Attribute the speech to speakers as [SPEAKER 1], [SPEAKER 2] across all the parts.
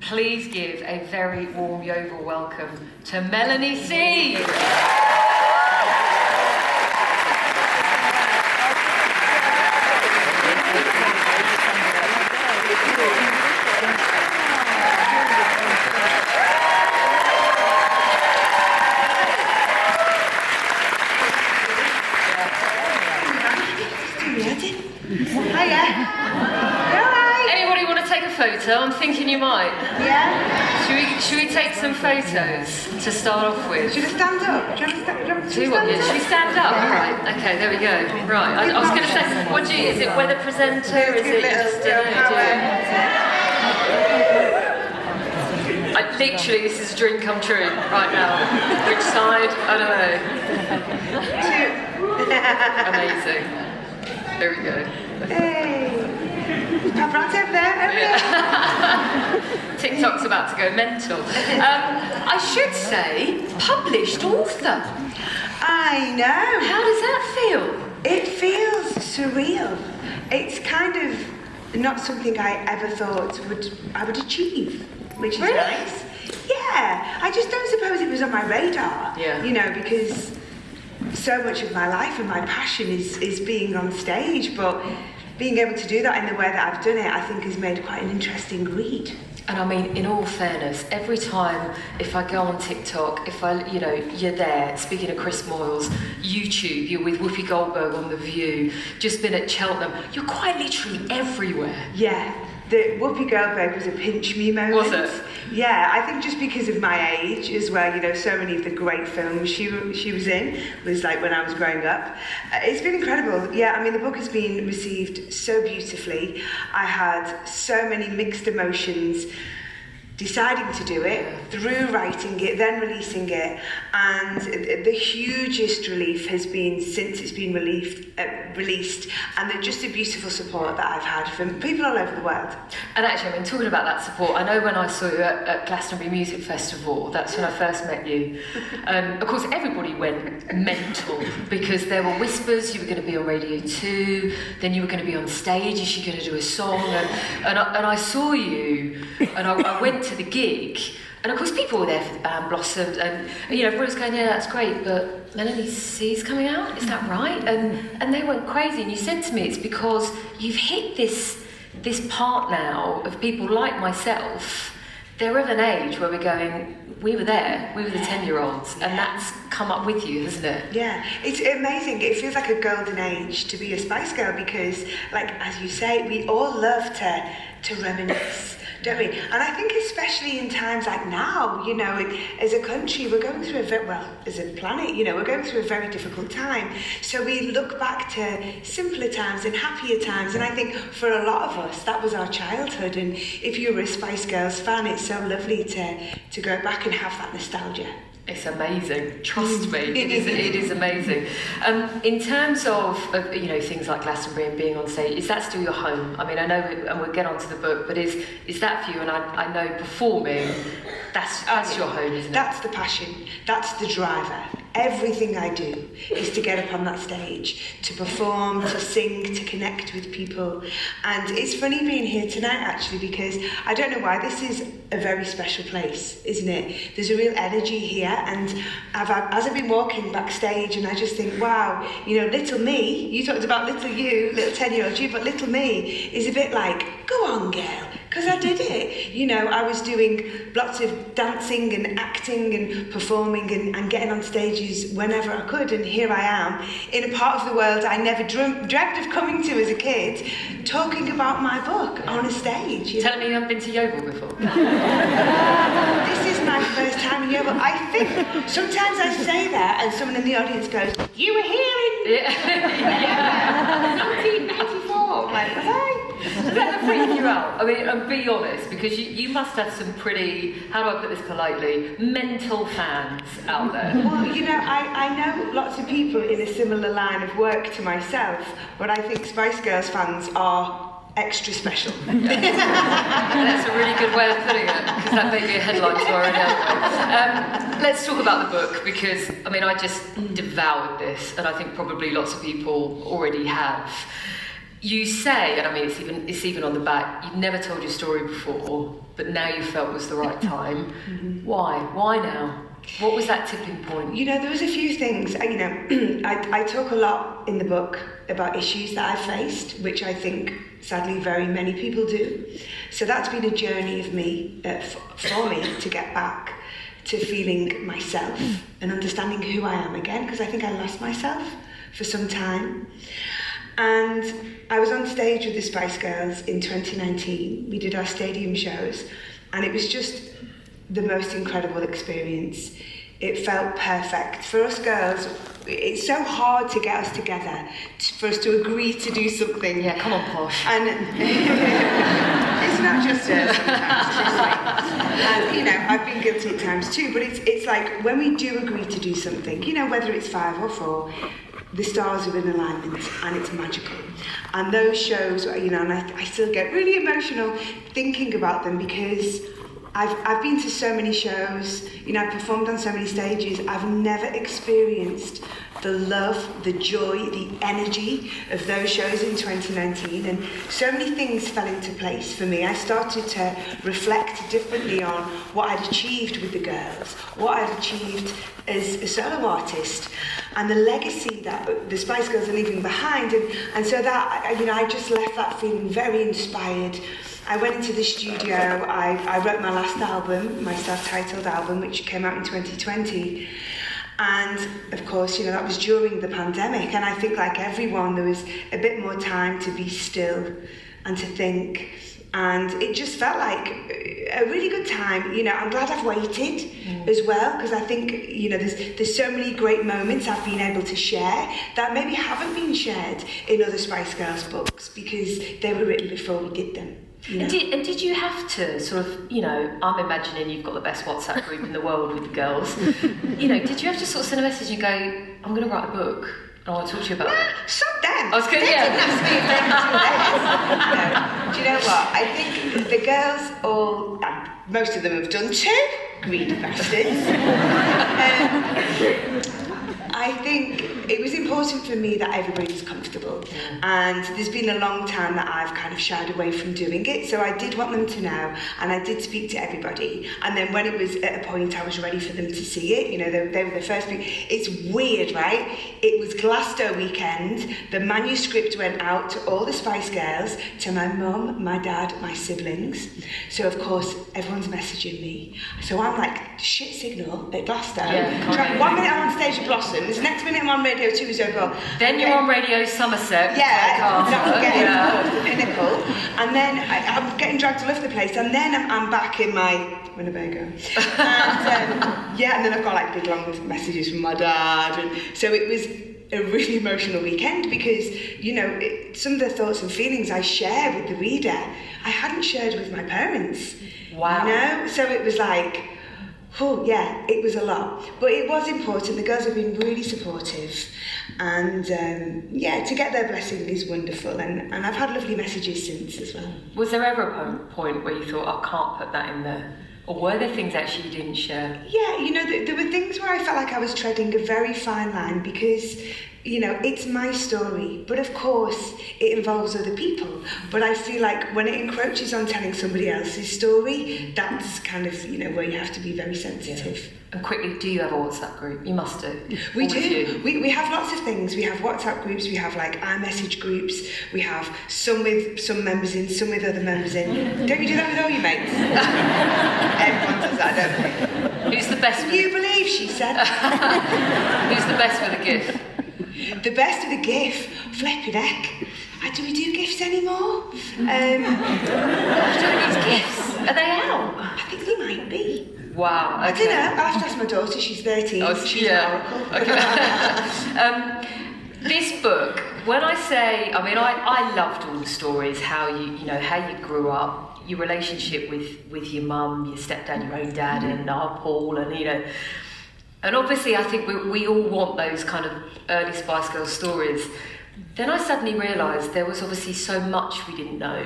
[SPEAKER 1] please give a very warm Yeovil welcome to Melanie C. Anybody want to take a photo? I'm thinking you might.
[SPEAKER 2] Yeah?
[SPEAKER 1] Should we take some photos to start off with?
[SPEAKER 2] Should I stand up? Do you want to
[SPEAKER 1] Should we stand up? Right, okay, there we go. Right, I was going to say, is it weather presenter? Is it just, literally, this is a dream come true right now. Which side? I don't know. Amazing. There we go.
[SPEAKER 2] Hey! Paparazzi over there,
[SPEAKER 1] TikTok's about to go mental. I should say, published author.
[SPEAKER 2] I know.
[SPEAKER 1] How does that feel?
[SPEAKER 2] It feels surreal. It's kind of not something I ever thought I would achieve, which is nice. Yeah, I just don't suppose it was on my radar.
[SPEAKER 1] Yeah.
[SPEAKER 2] You know, because so much of my life and my passion is being on stage, but being able to do that in the way that I've done it, I think has made quite an interesting read.
[SPEAKER 1] And I mean, in all fairness, every time if I go on TikTok, you're there, speaking of Chris Moyles, YouTube, you're with Whoopi Goldberg on The View, just been at Cheltenham, you're quite literally everywhere.
[SPEAKER 2] Yeah, the Whoopi Goldberg was a pinch me moment.
[SPEAKER 1] Was it?
[SPEAKER 2] Yeah, I think just because of my age as well, so many of the great films she was in was like when I was growing up. It's been incredible. Yeah, I mean, the book has been received so beautifully. I had so many mixed emotions deciding to do it, through writing it, then releasing it, and the hugest relief has been since it's been released, and just the beautiful support that I've had from people all over the world.
[SPEAKER 1] And actually, I mean, talking about that support, I know when I saw you at Glastonbury Music Festival, that's when I first met you. Of course, everybody went mental because there were whispers you were going to be on Radio 2, then you were going to be on stage, is she going to do a song? And I saw you, and I went to the gig, and of course people were there for the band Blossomed, and everybody was going, yeah, that's great, but Melanie C's coming out, is that right? And they went crazy, and you said to me it's because you've hit this part now of people like myself. They're of an age where we're going, we were there, we were the 10-year-olds, and that's come up with you, hasn't it?
[SPEAKER 2] Yeah, it's amazing. It feels like a golden age to be a Spice Girl because, like, as you say, we all love to reminisce, don't we? And I think especially in times like now, as a country, we're going through as a planet, we're going through a very difficult time. So we look back to simpler times and happier times. And I think for a lot of us, that was our childhood. And if you were a Spice Girls fan, it's so lovely to go back and have that nostalgia.
[SPEAKER 1] It's amazing. Trust me, it is amazing. In terms of things like Glastonbury and being on stage, is that still your home? I mean, I know, and we'll get onto the book, but is that for you? And I know performing, that's your home, isn't it?
[SPEAKER 2] That's the passion. That's the driver. Everything I do is to get up on that stage, to perform, to sing, to connect with people. And it's funny being here tonight, actually, because I don't know why, this is a very special place, isn't it? There's a real energy here, and as I've been walking backstage, and I just think, wow, little me, you talked about little you, little 10-year-old you, but little me is a bit like, go on, girl. Because I did it. I was doing lots of dancing and acting and performing and getting on stages whenever I could. And here I am in a part of the world I never dreamt of coming to as a kid, talking about my book on a stage.
[SPEAKER 1] Telling me you haven't been to Yeovil before?
[SPEAKER 2] This is my first time in Yeovil. I think sometimes I say that and someone in the audience goes, you were here in 1994. I'm like, was I?
[SPEAKER 1] Does that freak you out? I mean, and be honest, because you must have some pretty, how do I put this politely, mental fans out there.
[SPEAKER 2] Well, I know lots of people in a similar line of work to myself, but I think Spice Girls fans are extra special.
[SPEAKER 1] That's a really good way of putting it, because that may be a headline tomorrow anyway. Let's talk about the book, because, I mean, I just devoured this, and I think probably lots of people already have. You say, and I mean it's even on the back, you've never told your story before, but now you felt was the right time. Why? Why now? What was that tipping point?
[SPEAKER 2] You know, there was a few things. You know, I talk a lot in the book about issues that I've faced, which I think, sadly, very many people do. So that's been a journey of me, for me, to get back to feeling myself and understanding who I am again, because I think I lost myself for some time. And I was on stage with the Spice Girls in 2019. We did our stadium shows, and it was just the most incredible experience. It felt perfect. For us girls, it's so hard to get us together, for us to agree to do something.
[SPEAKER 1] Yeah, come on, Posh.
[SPEAKER 2] And it's not just us sometimes, it's like, and you know, I've been guilty at times too, but it's like when we do agree to do something, you know, whether it's 5 or 4, the stars are in alignment and it's magical. And those shows, you know, and I still get really emotional thinking about them, because I've been to so many shows, you know, I've performed on so many stages. I've never experienced the love, the joy, the energy of those shows in 2019, and so many things fell into place for me. I started to reflect differently on what I'd achieved with the girls, what I'd achieved as a solo artist, and the legacy that the Spice Girls are leaving behind, and so that, you know, I just left that feeling very inspired. I went into the studio, I wrote my last album, my self-titled album, which came out in 2020. And of course, you know, that was during the pandemic. And I think, like everyone, there was a bit more time to be still and to think. And it just felt like a really good time. You know, I'm glad I've waited as well, because I think, you know, there's so many great moments I've been able to share that maybe haven't been shared in other Spice Girls books, because they were written before we did them. You know?
[SPEAKER 1] And did you have to sort of, you know, I'm imagining you've got the best WhatsApp group in the world with the girls. You know, did you have to sort of send a message and go, I'm going to write a book, and I want to talk to you about it?
[SPEAKER 2] Stop them.
[SPEAKER 1] I was going to,
[SPEAKER 2] Didn't ask me if they could do you know what? I think the girls all, most of them have done too, greedy bastards. I think it was important for me that everybody was comfortable, and there's been a long time that I've kind of shied away from doing it, so I did want them to know, and I did speak to everybody, and then when it was at a point I was ready for them to see it, you know, they were the first thing. It's weird, right? It was Glasgow weekend, the manuscript went out to all the Spice Girls, to my mum, my dad, my siblings, so of course everyone's messaging me, so I'm like, shit signal at Glasgow.
[SPEAKER 1] Yeah,
[SPEAKER 2] 1 minute I'm on stage at Blossoms, next minute I'm on Radio 2 is over.
[SPEAKER 1] Then you're on Radio Somerset.
[SPEAKER 2] Yeah, not forgetting,
[SPEAKER 1] yeah.
[SPEAKER 2] of course, the pinnacle. And then I'm getting dragged all over the place, and then I'm back in my Winnebago. And yeah, and then I've got like big long messages from my dad, and so it was a really emotional weekend, because, you know, some of the thoughts and feelings I share with the reader, I hadn't shared with my parents.
[SPEAKER 1] Wow.
[SPEAKER 2] You know, so it was like, oh yeah, it was a lot, but it was important. The girls have been really supportive, and yeah, to get their blessing is wonderful, and I've had lovely messages since as well.
[SPEAKER 1] Was there ever a point where you thought, I can't put that in there? Or were there things actually you didn't share?
[SPEAKER 2] Yeah, you know, there were things where I felt like I was treading a very fine line, because, you know, it's my story, but of course it involves other people. But I feel like when it encroaches on telling somebody else's story, that's kind of, you know, where you have to be very sensitive.
[SPEAKER 1] Yeah. And quickly, do you have a WhatsApp group? You must do.
[SPEAKER 2] We do. We have lots of things. We have WhatsApp groups, we have like iMessage groups, we have some with some members in, some with other members in. Don't you do that with all your mates? Everyone does that, don't they?
[SPEAKER 1] Who's the best with
[SPEAKER 2] You believe, she said.
[SPEAKER 1] Who's the best with a GIF?
[SPEAKER 2] The best of the GIF, flipping heck. Do we do GIFs anymore?
[SPEAKER 1] Doing these GIFs? Are they out?
[SPEAKER 2] I think they might be.
[SPEAKER 1] Wow, okay.
[SPEAKER 2] I don't know, I'll have to ask my daughter, she's 13, she's
[SPEAKER 1] yeah.
[SPEAKER 2] an oracle.
[SPEAKER 1] This book, when I say, I mean, I loved all the stories, how you know, how you grew up, your relationship with your mum, your stepdad, your own dad, and our Paul, and you know, and obviously I think we all want those kind of early Spice Girls stories. Then I suddenly realised there was obviously so much we didn't know.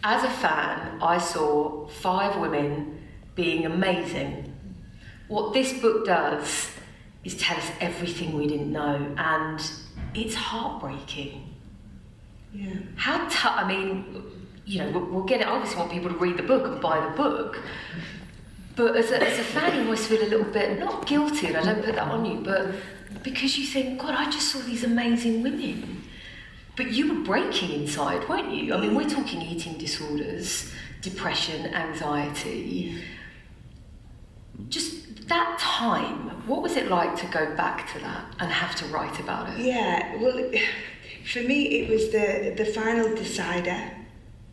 [SPEAKER 1] As a fan, I saw 5 women being amazing. What this book does is tell us everything we didn't know, and it's heartbreaking.
[SPEAKER 2] Yeah.
[SPEAKER 1] How tough, I mean, you know, we'll get it, I obviously want people to read the book and buy the book, but as a fan you always feel a little bit, not guilty, and I don't put that on you, but because you think, God, I just saw these amazing women. But you were breaking inside, weren't you? I mean, we're talking eating disorders, depression, anxiety. Just that time, what was it like to go back to that and have to write about it?
[SPEAKER 2] Yeah, well, for me, it was the final decider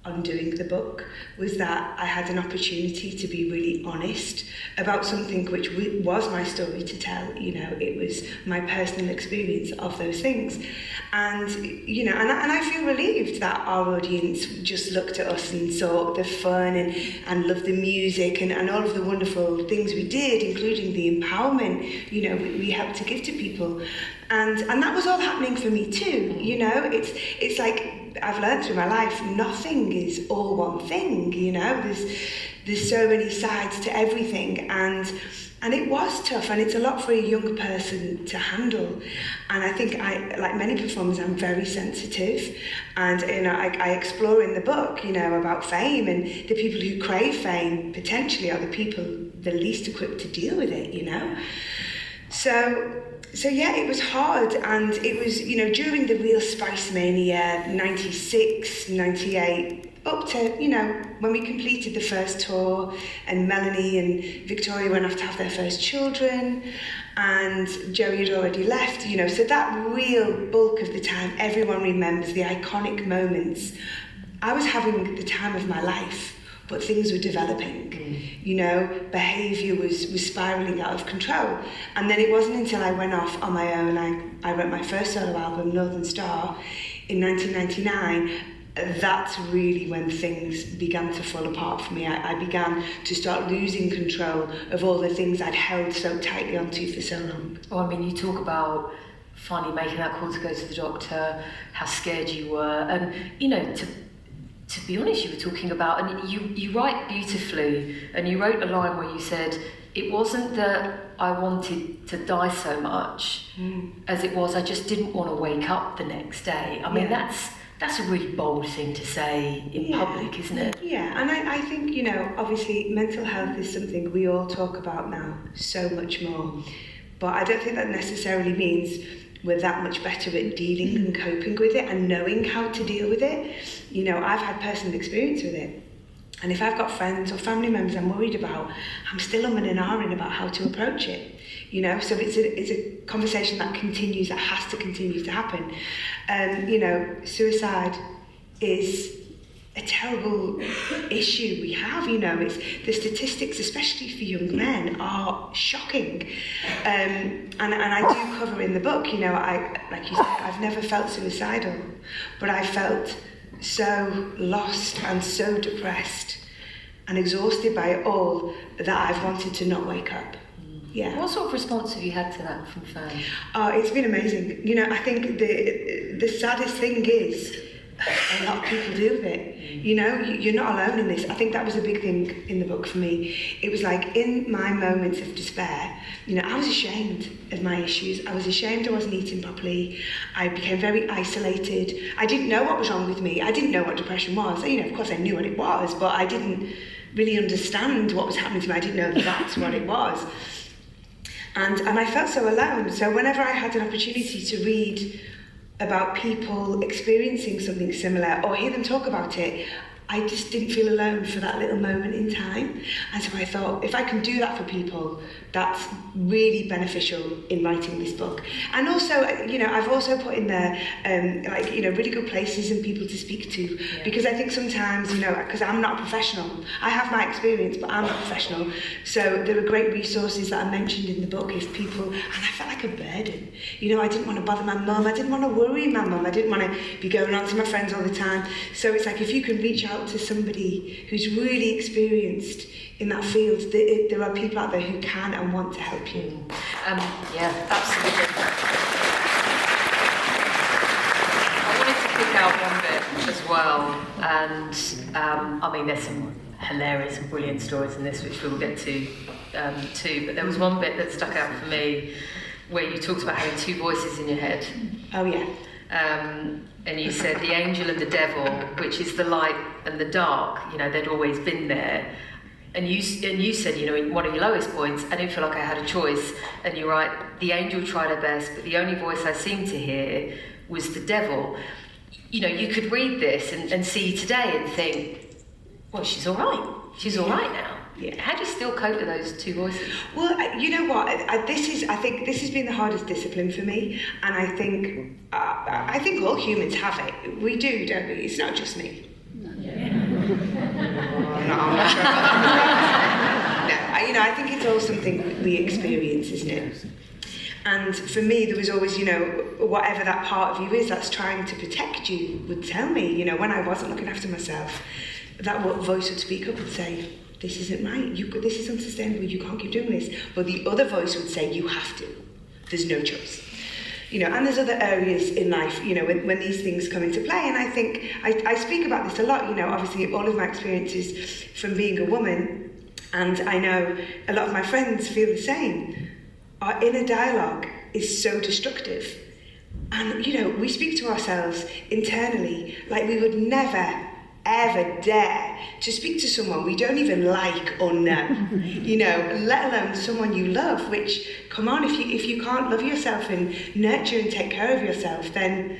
[SPEAKER 2] on doing the book was that I had an opportunity to be really honest about something which was my story to tell. You know, it was my personal experience of those things. And, you know, and I feel relieved that our audience just looked at us and saw the fun and loved the music and all of the wonderful things we did, including the empowerment, you know, we helped to give to people. And that was all happening for me too, you know. It's like I've learned through my life, nothing is all one thing, you know. There's so many sides to everything, and it was tough, and it's a lot for a young person to handle. And I think like many performers, I'm very sensitive, and you know, I explore in the book, you know, about fame, and the people who crave fame potentially are the people the least equipped to deal with it, you know. So yeah, it was hard, and it was, you know, during the real Spice Mania, 96, 98, up to, you know, when we completed the first tour, and Melanie and Victoria went off to have their first children, and Joey had already left, you know, so that real bulk of the time, everyone remembers the iconic moments. I was having the time of my life, but things were developing, you know, behaviour was spiralling out of control. And then it wasn't until I went off on my own, I wrote my first solo album, Northern Star, in 1999, that's really when things began to fall apart for me. I began to start losing control of all the things I'd held so tightly onto for so long.
[SPEAKER 1] Oh, I mean, you talk about finally making that call to go to the doctor, how scared you were, and, you know, to be honest, you were talking about, and you write beautifully, and you wrote a line where you said, it wasn't that I wanted to die so much as it was I just didn't want to wake up the next day. I mean, that's a really bold thing to say in public, isn't it?
[SPEAKER 2] Yeah, and I think, you know, obviously mental health is something we all talk about now so much more, but I don't think that necessarily means we're that much better at dealing and coping with it and knowing how to deal with it. You know, I've had personal experience with it. And if I've got friends or family members I'm worried about, I'm still umming and ahhing about how to approach it. You know, so it's a conversation that continues, that has to continue to happen. You know, suicide is a terrible issue we have, you know. It's the statistics, especially for young men, are shocking. And I do cover in the book, you know, like you said, I've never felt suicidal, but I felt so lost and so depressed and exhausted by it all that I've wanted to not wake up. Yeah.
[SPEAKER 1] What sort of response have you had to that from fans?
[SPEAKER 2] Oh, it's been amazing. You know, I think the saddest thing is a lot of people deal with it. You know, you're not alone in this. I think that was a big thing in the book for me. It was like in my moments of despair, you know, I was ashamed of my issues. I was ashamed I wasn't eating properly. I became very isolated. I didn't know what was wrong with me. I didn't know what depression was. You know, of course I knew what it was, but I didn't really understand what was happening to me. I didn't know that that's what it was. And I felt so alone. So whenever I had an opportunity to read about people experiencing something similar or hear them talk about it, I just didn't feel alone for that little moment in time. And so I thought, if I can do that for people, that's really beneficial in writing this book. And also, you know, I've also put in there, like, you know, really good places and people to speak to. Yeah. Because I think sometimes, you know, because I'm not a professional, I have my experience, but I'm not a professional. So there are great resources that I mentioned in the book if people, and I felt like a burden. You know, I didn't want to bother my mum, I didn't want to worry my mum, I didn't want to be going on to my friends all the time. So it's like if you can reach out to somebody who's really experienced in that field, there are people out there who can and want to help you.
[SPEAKER 1] Yeah, absolutely. I wanted to pick out one bit as well, and I mean, there's some hilarious and brilliant stories in this, which we'll get to too, but there was one bit that stuck out for me, where you talked about having two voices in your head.
[SPEAKER 2] Oh yeah.
[SPEAKER 1] and you said the angel and the devil, which is the light and the dark, you know, they'd always been there. And you said, you know, in one of your lowest points, I didn't feel like I had a choice. And you're right, the angel tried her best, but the only voice I seemed to hear was the devil. You know, you could read this and see today and think, well, she's all right. She's all right now.
[SPEAKER 2] Yeah.
[SPEAKER 1] How do you still cope with those two voices?
[SPEAKER 2] Well, you know what? I think this has been the hardest discipline for me, and I think all humans have it. We do, don't we? It's not just me. I'm not sure about that. No, you know, I think it's all something we experience, isn't it? And for me, there was always, you know, whatever that part of you is that's trying to protect you would tell me, you know, when I wasn't looking after myself, that voice would speak up and say, this isn't right, this is unsustainable, you can't keep doing this. But the other voice would say, you have to. There's no choice. You know, and there's other areas in life, you know, when these things come into play. And I think, I speak about this a lot, you know, obviously all of my experiences from being a woman, and I know a lot of my friends feel the same. Our inner dialogue is so destructive. And, you know, we speak to ourselves internally like we would never, ever dare to speak to someone we don't even like or know, you know, let alone someone you love, which, come on, if you can't love yourself and nurture and take care of yourself, then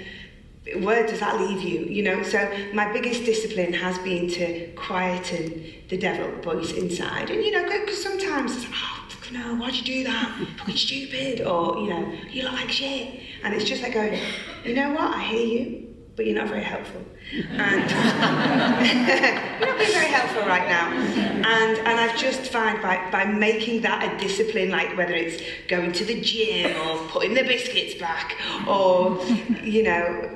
[SPEAKER 2] where does that leave you, you know? So my biggest discipline has been to quieten the devil voice inside. And, you know, because sometimes it's like, oh, fucking hell, why'd you do that? Fucking stupid. Or, you know, you look like shit. And it's just like going, you know what, I hear you, but you're not very helpful. And you're not being very helpful right now. And I've just found by making that a discipline, like whether it's going to the gym or putting the biscuits back or, you know,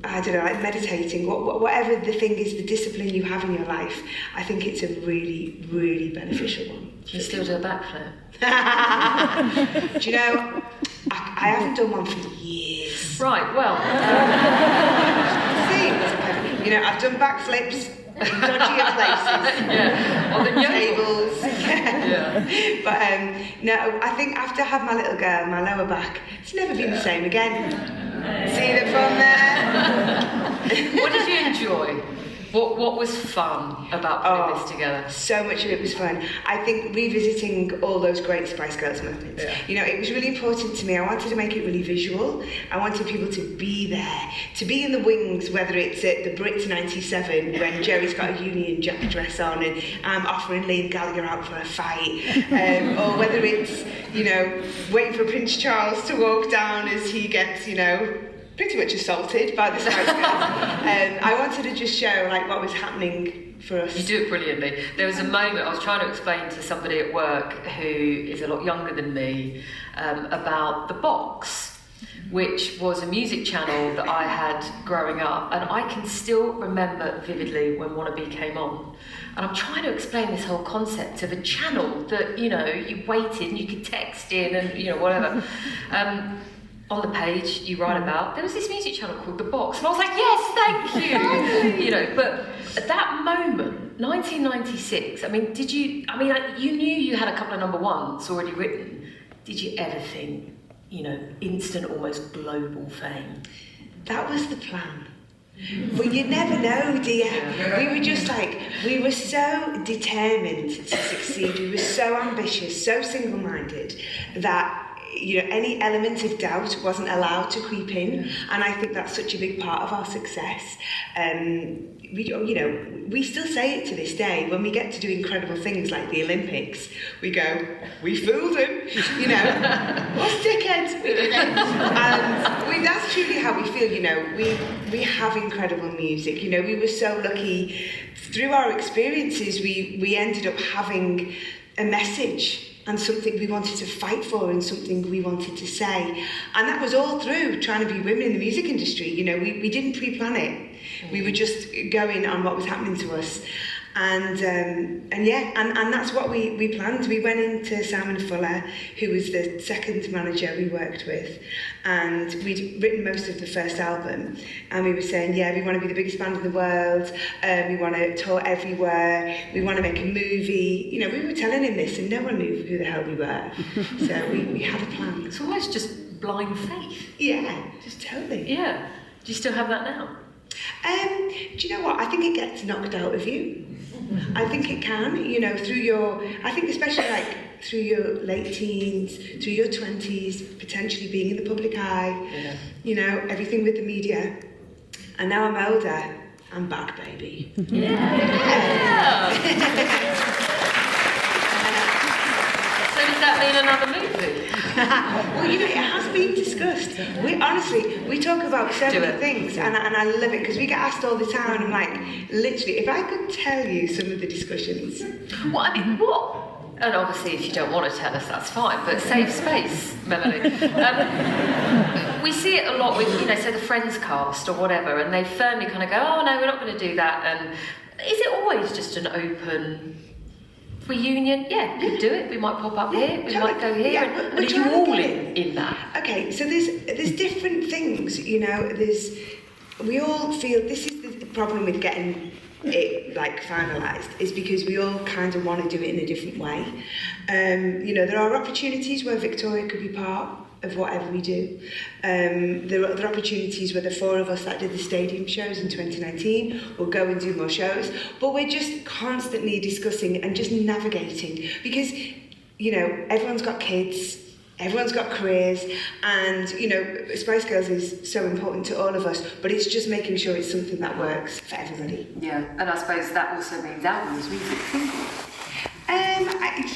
[SPEAKER 2] I don't know, like meditating, whatever the thing is, the discipline you have in your life, I think it's a really, really beneficial one.
[SPEAKER 1] Do you still do a backflip?
[SPEAKER 2] Do you know, I haven't done one for years.
[SPEAKER 1] Right, well.
[SPEAKER 2] See, you know, I've done backflips in dodgier places.
[SPEAKER 1] Yeah, on the
[SPEAKER 2] tables.
[SPEAKER 1] Yeah.
[SPEAKER 2] But no, I think after I had my little girl, my lower back, it's never been the same again. See the fun there?
[SPEAKER 1] What did you enjoy? What was fun about putting this together?
[SPEAKER 2] So much of it was fun. I think revisiting all those great Spice Girls moments. Yeah. You know, it was really important to me. I wanted to make it really visual. I wanted people to be there, to be in the wings, whether it's at the Brits 97 when Jerry's got a Union Jack dress on and I'm offering Liam Gallagher out for a fight, or whether it's, you know, waiting for Prince Charles to walk down as he gets, you know, pretty much assaulted by the Spice Girls. I wanted to just show like what was happening for us.
[SPEAKER 1] You do it brilliantly. There was a moment I was trying to explain to somebody at work who is a lot younger than me about The Box, which was a music channel that I had growing up, and I can still remember vividly when Wannabe came on. And I'm trying to explain this whole concept of a channel that, you know, you waited and you could text in and, you know, whatever. On the page you write about, there was this music channel called The Box, and I was like, yes, thank you! You know, but at that moment, 1996, I mean, you knew you had a couple of number ones already written. Did you ever think, you know, instant, almost global fame?
[SPEAKER 2] That was the plan. But you never know, do you? Yeah. We were just like, we were so determined to succeed, we were so ambitious, so single-minded, that, you know, any element of doubt wasn't allowed to creep in, and I think that's such a big part of our success. We still say it to this day when we get to do incredible things like the Olympics. We go, we fooled him, you know, us dickheads, we did it. And that's truly how we feel. You know, we have incredible music. You know, we were so lucky through our experiences. We ended up having a message and something we wanted to fight for and something we wanted to say. And that was all through trying to be women in the music industry. You know, we didn't pre-plan it. We were just going on what was happening to us. And that's what we planned. We went into Simon Fuller, who was the second manager we worked with, and we'd written most of the first album, and we were saying, yeah, we want to be the biggest band in the world, we want to tour everywhere, we want to make a movie. You know, we were telling him this, and no one knew who the hell we were. So we had a plan.
[SPEAKER 1] It's almost just blind faith.
[SPEAKER 2] Yeah, just totally.
[SPEAKER 1] Yeah. Do you still have that now?
[SPEAKER 2] Do you know what? I think it gets knocked out of you. I think it can, you know, I think especially like through your late teens, through your 20s, potentially being in the public eye, you know, everything with the media. And now I'm older, I'm back, baby.
[SPEAKER 1] Yeah. So does that mean another movie?
[SPEAKER 2] Well, you know, it has been discussed. We talk about so many things, and I love it because we get asked all the time. And I'm like, literally, if I could tell you some of the discussions.
[SPEAKER 1] Well, I mean, what? And obviously, if you don't want to tell us, that's fine. But save space, Melanie. We see it a lot with, you know, say the Friends cast or whatever, and they firmly kind of go, "Oh no, we're not going to do that." And is it always just an open reunion? Yeah, we could do it. We might pop up here. We might go here. And are you all in that?
[SPEAKER 2] Okay, so there's different things. You know, we all feel this is the problem with getting it like finalised is because we all kind of want to do it in a different way. You know, there are opportunities where Victoria could be part of whatever we do. There are other opportunities where the four of us that did the stadium shows in 2019 will go and do more shows, but we're just constantly discussing and just navigating because, you know, everyone's got kids, everyone's got careers, and, you know, Spice Girls is so important to all of us, but it's just making sure it's something that works for everybody.
[SPEAKER 1] Yeah, and I suppose that also means albums, music, singles.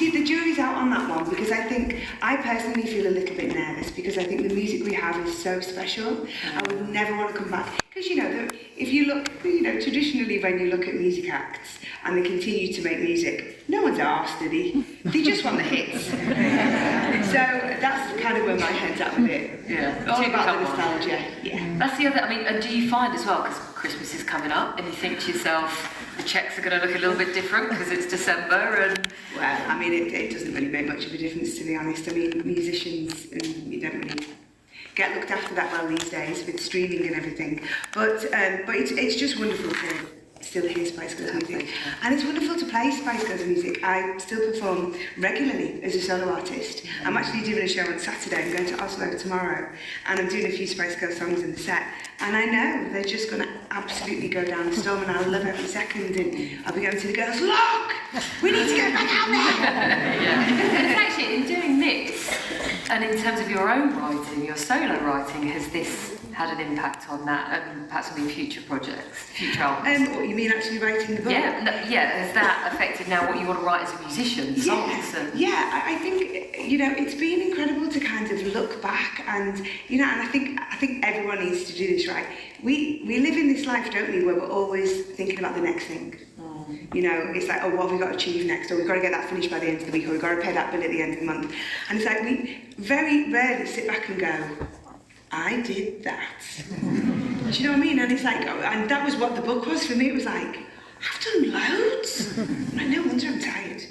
[SPEAKER 2] The jury's out on that one because I personally feel a little bit nervous because I think the music we have is so special. I would never want to come back because, you know, if you look, you know, traditionally when you look at music acts and they continue to make music, no one's arsed, do they? They just want the hits. So that's kind of where my head's at with it.
[SPEAKER 1] Yeah,
[SPEAKER 2] all about the nostalgia. Yeah.
[SPEAKER 1] That's the other. I mean, and do you find as well because Christmas is coming up, and you think to yourself, the checks are going to look a little bit different because it's December and...
[SPEAKER 2] Well, I mean, it doesn't really make much of a difference, to be honest. I mean, musicians, you don't really get looked after that well these days with streaming and everything. But it's just wonderful to still hear Spice Girls music. And it's wonderful to play Spice Girls music. I still perform regularly as a solo artist. I'm actually doing a show on Saturday. I'm going to Oslo tomorrow. And I'm doing a few Spice Girls songs in the set. And I know they're just going to absolutely go down the storm, and I'll love every second. And I'll be going to the girls, look! We need to get back out there!
[SPEAKER 1] Yeah. And it's actually, in doing this, and in terms of your own writing, your solo writing, has this had an impact on that and perhaps on future projects, future albums?
[SPEAKER 2] What, you mean actually writing the book?
[SPEAKER 1] Yeah, has that affected now what you want to write as a musician? Songs
[SPEAKER 2] yeah, I think, you know, it's been incredible to kind of look back and, you know, and I think everyone needs to do this, right? We live in this life, don't we, where we're always thinking about the next thing. You know, it's like, oh, what have we got to achieve next? Or we've got to get that finished by the end of the week, or we've got to pay that bill at the end of the month. And it's like, we very rarely sit back and go, I did that. Do you know what I mean? And it's like, and that was what the book was for me. It was like, I've done loads. Like, no wonder I'm tired.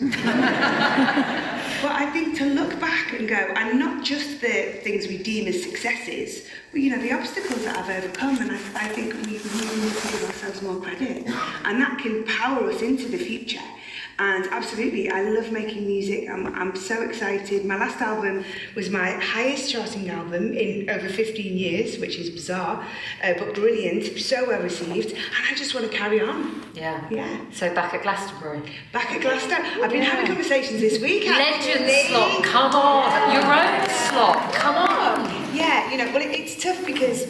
[SPEAKER 2] But I think to look back and go, and not just the things we deem as successes, but, you know, the obstacles that I've overcome, and I think we need to give ourselves more credit. And that can power us into the future. And absolutely, I love making music. I'm so excited. My last album was my highest charting album in over 15 years, which is bizarre, but brilliant, so well received. And I just want to carry on.
[SPEAKER 1] Yeah. So back at Glastonbury.
[SPEAKER 2] Back at Glastonbury. I've been having conversations this week.
[SPEAKER 1] Legend slot, come on. Your own slot, come on.
[SPEAKER 2] Yeah, you know, well, it's tough because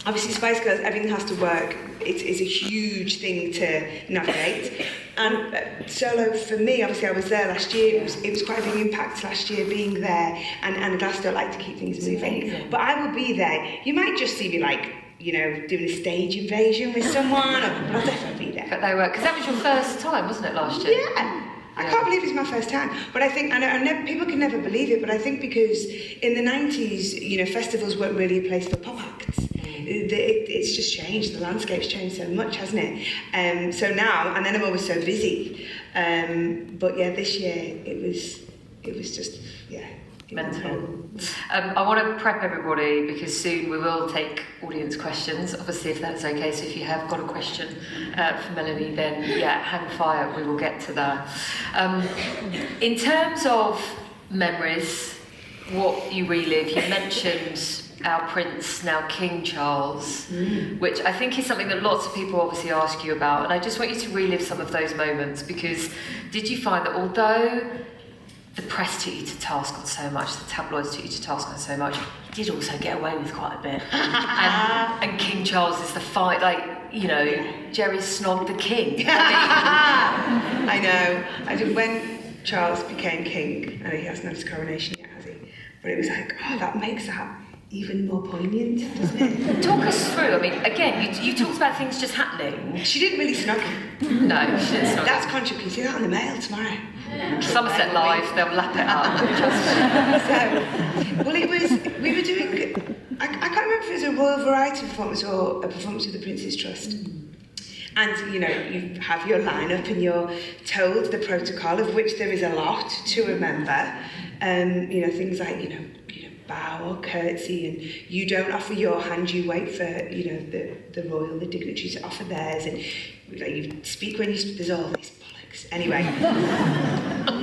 [SPEAKER 2] obviously Spice Girls, everything has to work. It's a huge thing to navigate. And solo for me, obviously I was there last year. It was quite a big impact last year being there, and Glasgow like to keep things moving. But I will be there. You might just see me like, you know, doing a stage invasion with someone, but I'll definitely be there.
[SPEAKER 1] But they were, because that was your first time, wasn't it, last year?
[SPEAKER 2] Yeah. I can't believe it's my first time, but I think, I know people can never believe it, but I think because in the 90s, you know, festivals weren't really a place for pop acts. It's just changed, the landscape's changed so much, hasn't it? So now, and then I'm always so busy, but yeah, this year it was just, yeah.
[SPEAKER 1] Mental. I want to prep everybody because soon we will take audience questions, obviously, if that's okay. So if you have got a question for Melanie, then yeah, hang fire, we will get to that. In terms of memories, what you relive, you mentioned our Prince, now King Charles, which I think is something that lots of people obviously ask you about, and I just want you to relive some of those moments, because did you find that although the press took you to task on so much, the tabloids took you to task on so much, you did also get away with quite a bit. and King Charles is the fight, like, you know, Jerry snogged the king.
[SPEAKER 2] I know. I did, when Charles became king, and he hasn't had his coronation yet, has he? But it was like, oh, that makes that even more poignant, doesn't it?
[SPEAKER 1] Talk us through. I mean, again, you talked about things just happening.
[SPEAKER 2] She didn't really snog him.
[SPEAKER 1] No, she didn't snog
[SPEAKER 2] That's contributed. See that in the Mail tomorrow.
[SPEAKER 1] Somerset Live, they'll lap it up.
[SPEAKER 2] So, well, it was, we were doing, I can't remember if it was a Royal Variety performance or a performance with the Prince's Trust. And, you know, you have your lineup and you're told the protocol, of which there is a lot to remember. You know, things like, you know, bow or curtsy, and you don't offer your hand, you wait for, you know, the royal, the dignitaries to offer theirs, and like, you speak when you speak, there's all this bollocks. Anyway,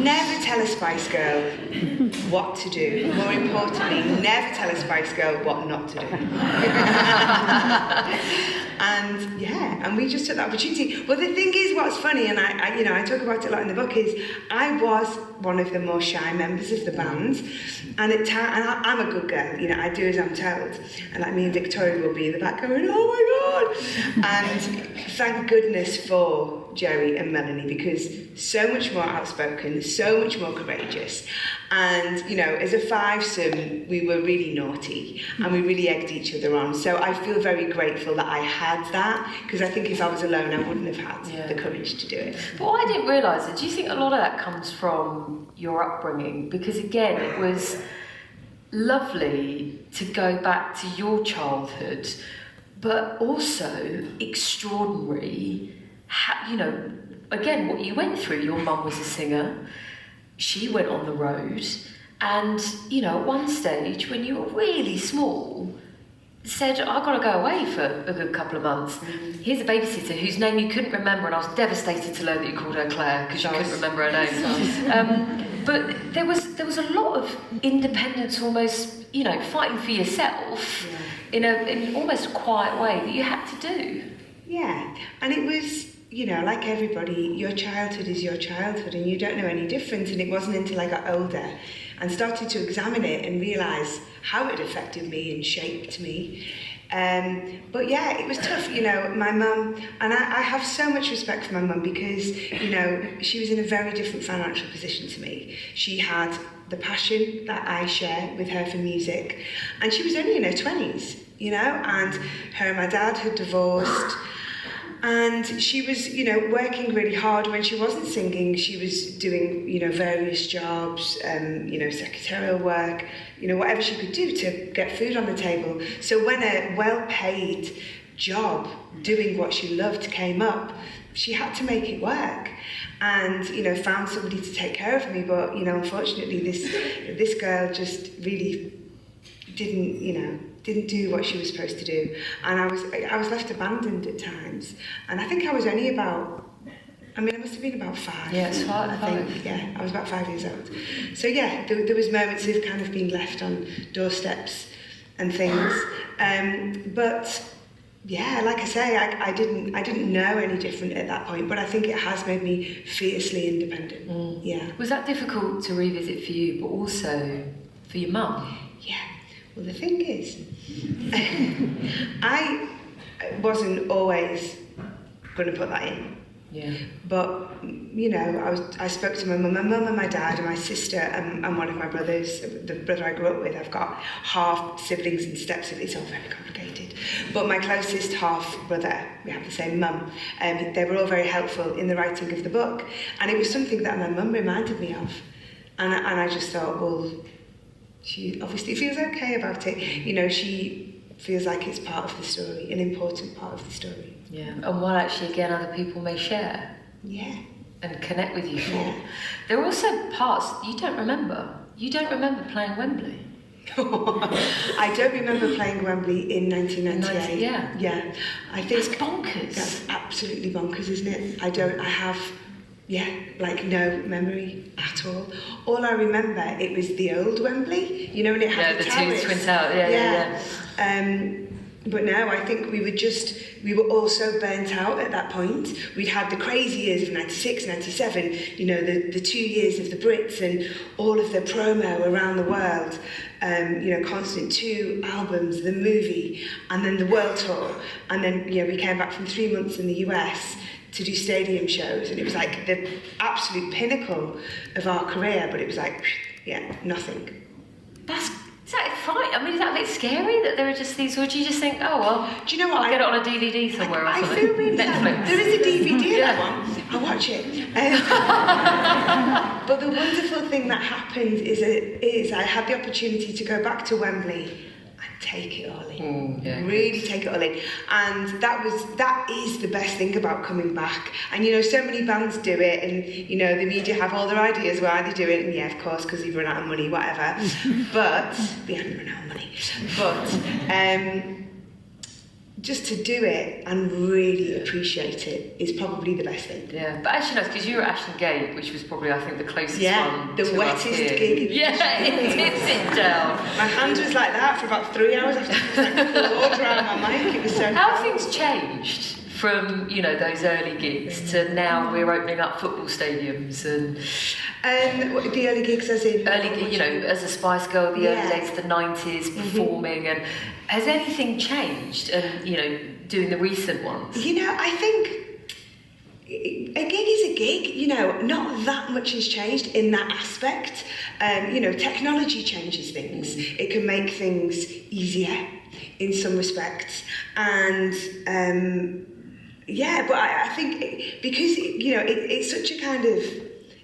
[SPEAKER 2] never tell a Spice Girl what to do. More importantly, never tell a Spice Girl what not to do. And yeah, and we just took that opportunity. Well, the thing is, what's funny, and I you know, I talk about it a lot in the book, is I was one of the more shy members of the band, and at I'm a good girl, you know, I do as I'm told, and like me and Victoria will be in the back going, oh my God, and thank goodness for Jerry and Melanie, because so much more outspoken, so much more courageous. And, you know, as a fivesome, we were really naughty and we really egged each other on. So I feel very grateful that I had that, because I think if I was alone, I wouldn't have had the courage to do it.
[SPEAKER 1] But what I didn't realise is, do you think a lot of that comes from your upbringing? Because again, it was lovely to go back to your childhood, but also extraordinary. You know, again, what you went through. Your mum was a singer. She went on the road, and, you know, at one stage when you were really small, said, I've got to go away for a good couple of months. Here's a babysitter whose name you couldn't remember, and I was devastated to learn that you called her Claire, because you couldn't remember her name. But there was a lot of independence, almost, you know, fighting for yourself in almost a quiet way that you had to do.
[SPEAKER 2] Yeah, and it was, you know, like everybody, your childhood is your childhood and you don't know any different. And it wasn't until I got older and started to examine it and realise how it affected me and shaped me. But yeah, it was tough, you know, my mum, and I have so much respect for my mum, because, you know, she was in a very different financial position to me. She had the passion that I share with her for music, and she was only in her 20s, you know, and her and my dad had divorced. And she was, you know, working really hard. When she wasn't singing, she was doing, you know, various jobs, you know, secretarial work, you know, whatever she could do to get food on the table. So when a well-paid job doing what she loved came up, she had to make it work. And, you know, found somebody to take care of me. But, you know, unfortunately, this girl just really didn't do what she was supposed to do, and I was left abandoned at times. And I think I was only about, I must have been about 5.
[SPEAKER 1] Yeah, it's 5.
[SPEAKER 2] I think, yeah, I was about 5 years old. So yeah, there was moments of kind of being left on doorsteps and things. But yeah, like I say, I didn't know any different at that point. But I think it has made me fiercely independent. Yeah.
[SPEAKER 1] Was that difficult to revisit for you, but also for your mum?
[SPEAKER 2] Yeah. Well, the thing is, I wasn't always going to put that in.
[SPEAKER 1] Yeah.
[SPEAKER 2] But, you know, I spoke to my mum and my dad and my sister and one of my brothers, the brother I grew up with. I've got half siblings and step-siblings. It's all very complicated. But my closest half brother, we have the same mum, they were all very helpful in the writing of the book. And it was something that my mum reminded me of. And I just thought, well, she obviously feels okay about it. You know, she feels like it's part of the story, an important part of the story.
[SPEAKER 1] Yeah, and one actually, again, other people may share.
[SPEAKER 2] Yeah.
[SPEAKER 1] And connect with you for.
[SPEAKER 2] Yeah.
[SPEAKER 1] There are also parts you don't remember. You don't remember playing Wembley.
[SPEAKER 2] I don't remember playing Wembley in 1998.
[SPEAKER 1] Yeah.
[SPEAKER 2] I think
[SPEAKER 1] that's bonkers.
[SPEAKER 2] That's absolutely bonkers, isn't it? I have Yeah, like no memory at all. All I remember, it was the old Wembley, you know, when it had the towers.
[SPEAKER 1] Twin Towers, yeah.
[SPEAKER 2] But now I think we were all so burnt out at that point. We'd had the crazy years of 96, 97, you know, the 2 years of the Brits and all of the promo around the world, you know, constant 2 albums, the movie, and then the world tour. And then, you know, we came back from 3 months in the US to do stadium shows, and it was like the absolute pinnacle of our career, but it was like, yeah, nothing.
[SPEAKER 1] Is that fine? I mean, is that a bit scary that there are just these, or do you just think, oh well,
[SPEAKER 2] do you know what?
[SPEAKER 1] I'll get it on a DVD somewhere or something?
[SPEAKER 2] I feel really sad. There is a DVD of that one. I'll watch it. But the wonderful thing that happened is I had the opportunity to go back to Wembley and take it all in. Really take it all in. And that is the best thing about coming back. And you know, so many bands do it, and you know, the media have all their ideas why they do it, and yeah, of course, because they've run out of money, whatever. But they haven't run out of money. But just to do it and really appreciate it is probably the best thing.
[SPEAKER 1] Yeah, but actually no, because you were at Ashton Gate, which was probably, I think, the closest one
[SPEAKER 2] the
[SPEAKER 1] to
[SPEAKER 2] wettest
[SPEAKER 1] us here.
[SPEAKER 2] gig.
[SPEAKER 1] Yeah, it did sit down.
[SPEAKER 2] My hand was like that for about 3 hours after it was like poured around my mic. It was so
[SPEAKER 1] How have things changed from, you know, those early gigs to now we're opening up football stadiums and
[SPEAKER 2] the early gigs as in
[SPEAKER 1] you know, as a Spice Girl, the early days of the 90s, performing, and has anything changed? And you know, doing the recent ones.
[SPEAKER 2] You know, I think a gig is a gig. You know, not that much has changed in that aspect. You know, technology changes things. It can make things easier in some respects, and yeah, but I think because you know, it's such a kind of,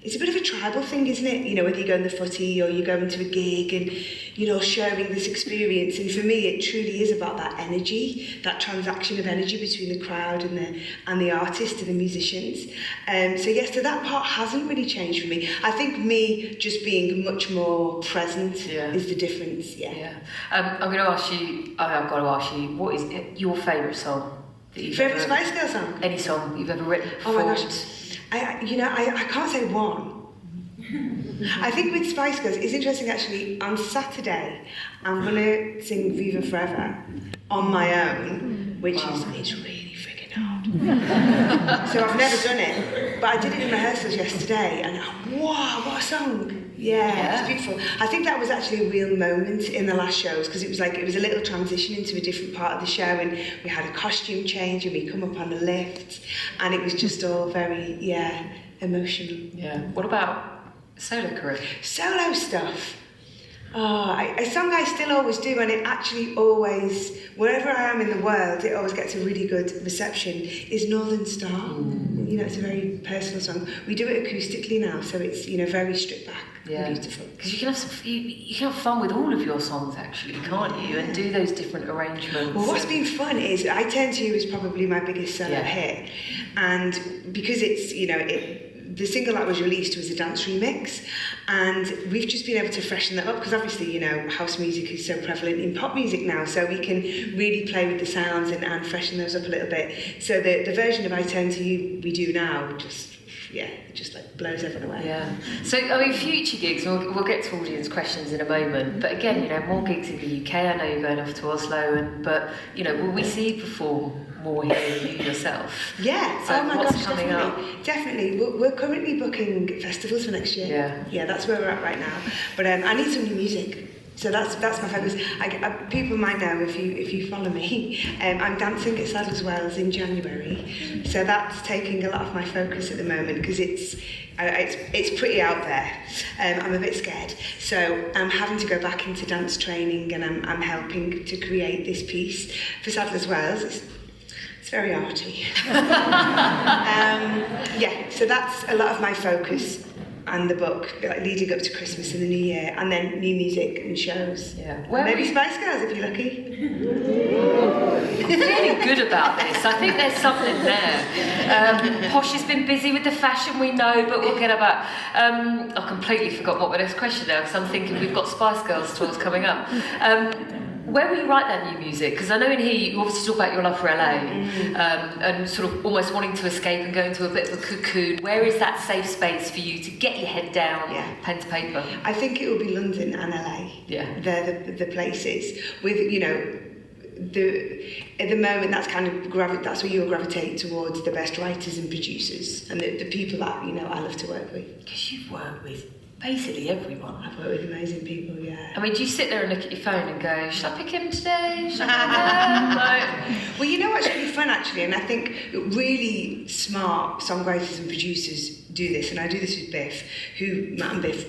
[SPEAKER 2] it's a bit of a tribal thing, isn't it? You know, whether you go in the footy or you go into a gig and, you know, sharing this experience. And for me, it truly is about that energy, that transaction of energy between the crowd and the artist and the musicians. So yes, so that part hasn't really changed for me. I think me just being much more present is the difference. Yeah.
[SPEAKER 1] I'm going to ask you. I've got to ask you. What is your favourite song?
[SPEAKER 2] Favourite Spice Girl song?
[SPEAKER 1] Any song you've ever written?
[SPEAKER 2] Oh my gosh. I can't say one. I think with Spice Girls, it's interesting actually, on Saturday, I'm going to sing Viva Forever on my own, which is really freaking hard. So I've never done it, but I did it in rehearsals yesterday, and wow, what a song. Yeah, it's beautiful. I think that was actually a real moment in the last shows, because it was a little transition into a different part of the show, and we had a costume change and we come up on the lift, and it was just all very, emotional.
[SPEAKER 1] Yeah. What about solo career?
[SPEAKER 2] Solo stuff. A song I still always do, and it actually always, wherever I am in the world, it always gets a really good reception, is Northern Star. You know, it's a very personal song. We do it acoustically now, so it's, you know, very stripped back. And beautiful.
[SPEAKER 1] Because you can have fun with all of your songs, actually, can't you? And do those different arrangements.
[SPEAKER 2] Well, what's been fun is I Turn to You is probably my biggest solo hit, and because it's, you know, the single that was released was a dance remix, and we've just been able to freshen that up, because obviously, you know, house music is so prevalent in pop music now, so we can really play with the sounds and freshen those up a little bit. So the version of I Turn to You we do now just like blows everyone away.
[SPEAKER 1] Yeah. So, I mean, future gigs, we'll get to audience questions in a moment, but again, you know, more gigs in the UK. I know you're going off to Oslo, but, you know, will we see you perform more here, you yourself?
[SPEAKER 2] Yeah.
[SPEAKER 1] So what's coming up?
[SPEAKER 2] Definitely. We're currently booking festivals for next year. Yeah, that's where we're at right now. But I need some new music. So that's my focus. People might know if you follow me. I'm dancing at Sadler's Wells in January, so that's taking a lot of my focus at the moment, because it's pretty out there. I'm a bit scared, so I'm having to go back into dance training, and I'm helping to create this piece for Sadler's Wells. It's very arty. So that's a lot of my focus. And the book, like, leading up to Christmas and the New Year, and then new music and shows.
[SPEAKER 1] Yeah.
[SPEAKER 2] Maybe Spice Girls if you're lucky.
[SPEAKER 1] I'm feeling good about this. I think there's something there. Posh has been busy with the fashion, we know, but we'll get about. I completely forgot what my next question now, because I'm thinking we've got Spice Girls tours coming up. where will you write that new music? Because I know in here you obviously talk about your love for LA and sort of almost wanting to escape and go into a bit of a cocoon. Where is that safe space for you to get your head down, pen to paper?
[SPEAKER 2] I think it will be London and LA.
[SPEAKER 1] Yeah.
[SPEAKER 2] They're the places with, you know, at the moment that's kind of that's where you'll gravitate towards the best writers and producers and the people that, you know, I love to work with.
[SPEAKER 1] Because you've worked with basically everyone.
[SPEAKER 2] I've worked with amazing people, yeah.
[SPEAKER 1] I mean, do you sit there and look at your phone and go, should I pick him today? Should I pick him?
[SPEAKER 2] Well, you know what's really fun actually, and I think really smart songwriters and producers do this, and I do this with Biff, Matt and Biff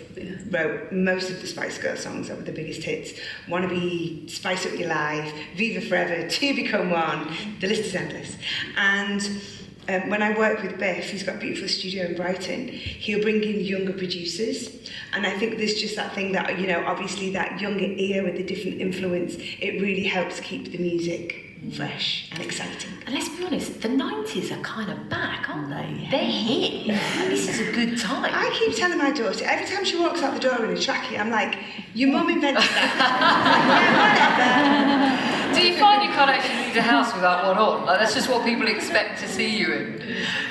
[SPEAKER 2] wrote most of the Spice Girls songs that were the biggest hits. Wanna Be, Spice Up Your Life, Viva Forever, Two Become One, the list is endless. And when I work with Biff, he's got a beautiful studio in Brighton, he'll bring in younger producers, and I think there's just that thing that, you know, obviously that younger ear with the different influence, it really helps keep the music fresh and exciting.
[SPEAKER 1] And let's be honest, the 90s are kind of back, aren't they? They're here. And this is a good time.
[SPEAKER 2] I keep telling my daughter, every time she walks out the door in a trackie, I'm like, your mum invented that. Yeah, whatever.
[SPEAKER 1] Do you find you can't actually leave the house without one on? Like, that's just what people expect to see you in.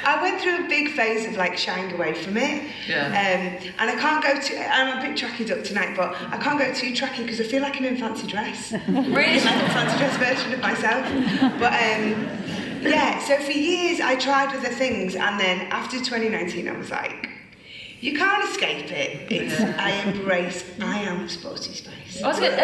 [SPEAKER 2] I went through a big phase of like shying away from it.
[SPEAKER 1] Yeah.
[SPEAKER 2] And I can't go I'm a bit trackied up tonight, but I can't go too tracky because I feel like I'm in fancy dress.
[SPEAKER 1] Really?
[SPEAKER 2] Like a fancy dress version of myself. But yeah, so for years I tried other things, and then after 2019 I was like, you can't escape it. I am sporty spice.
[SPEAKER 1] I was gonna,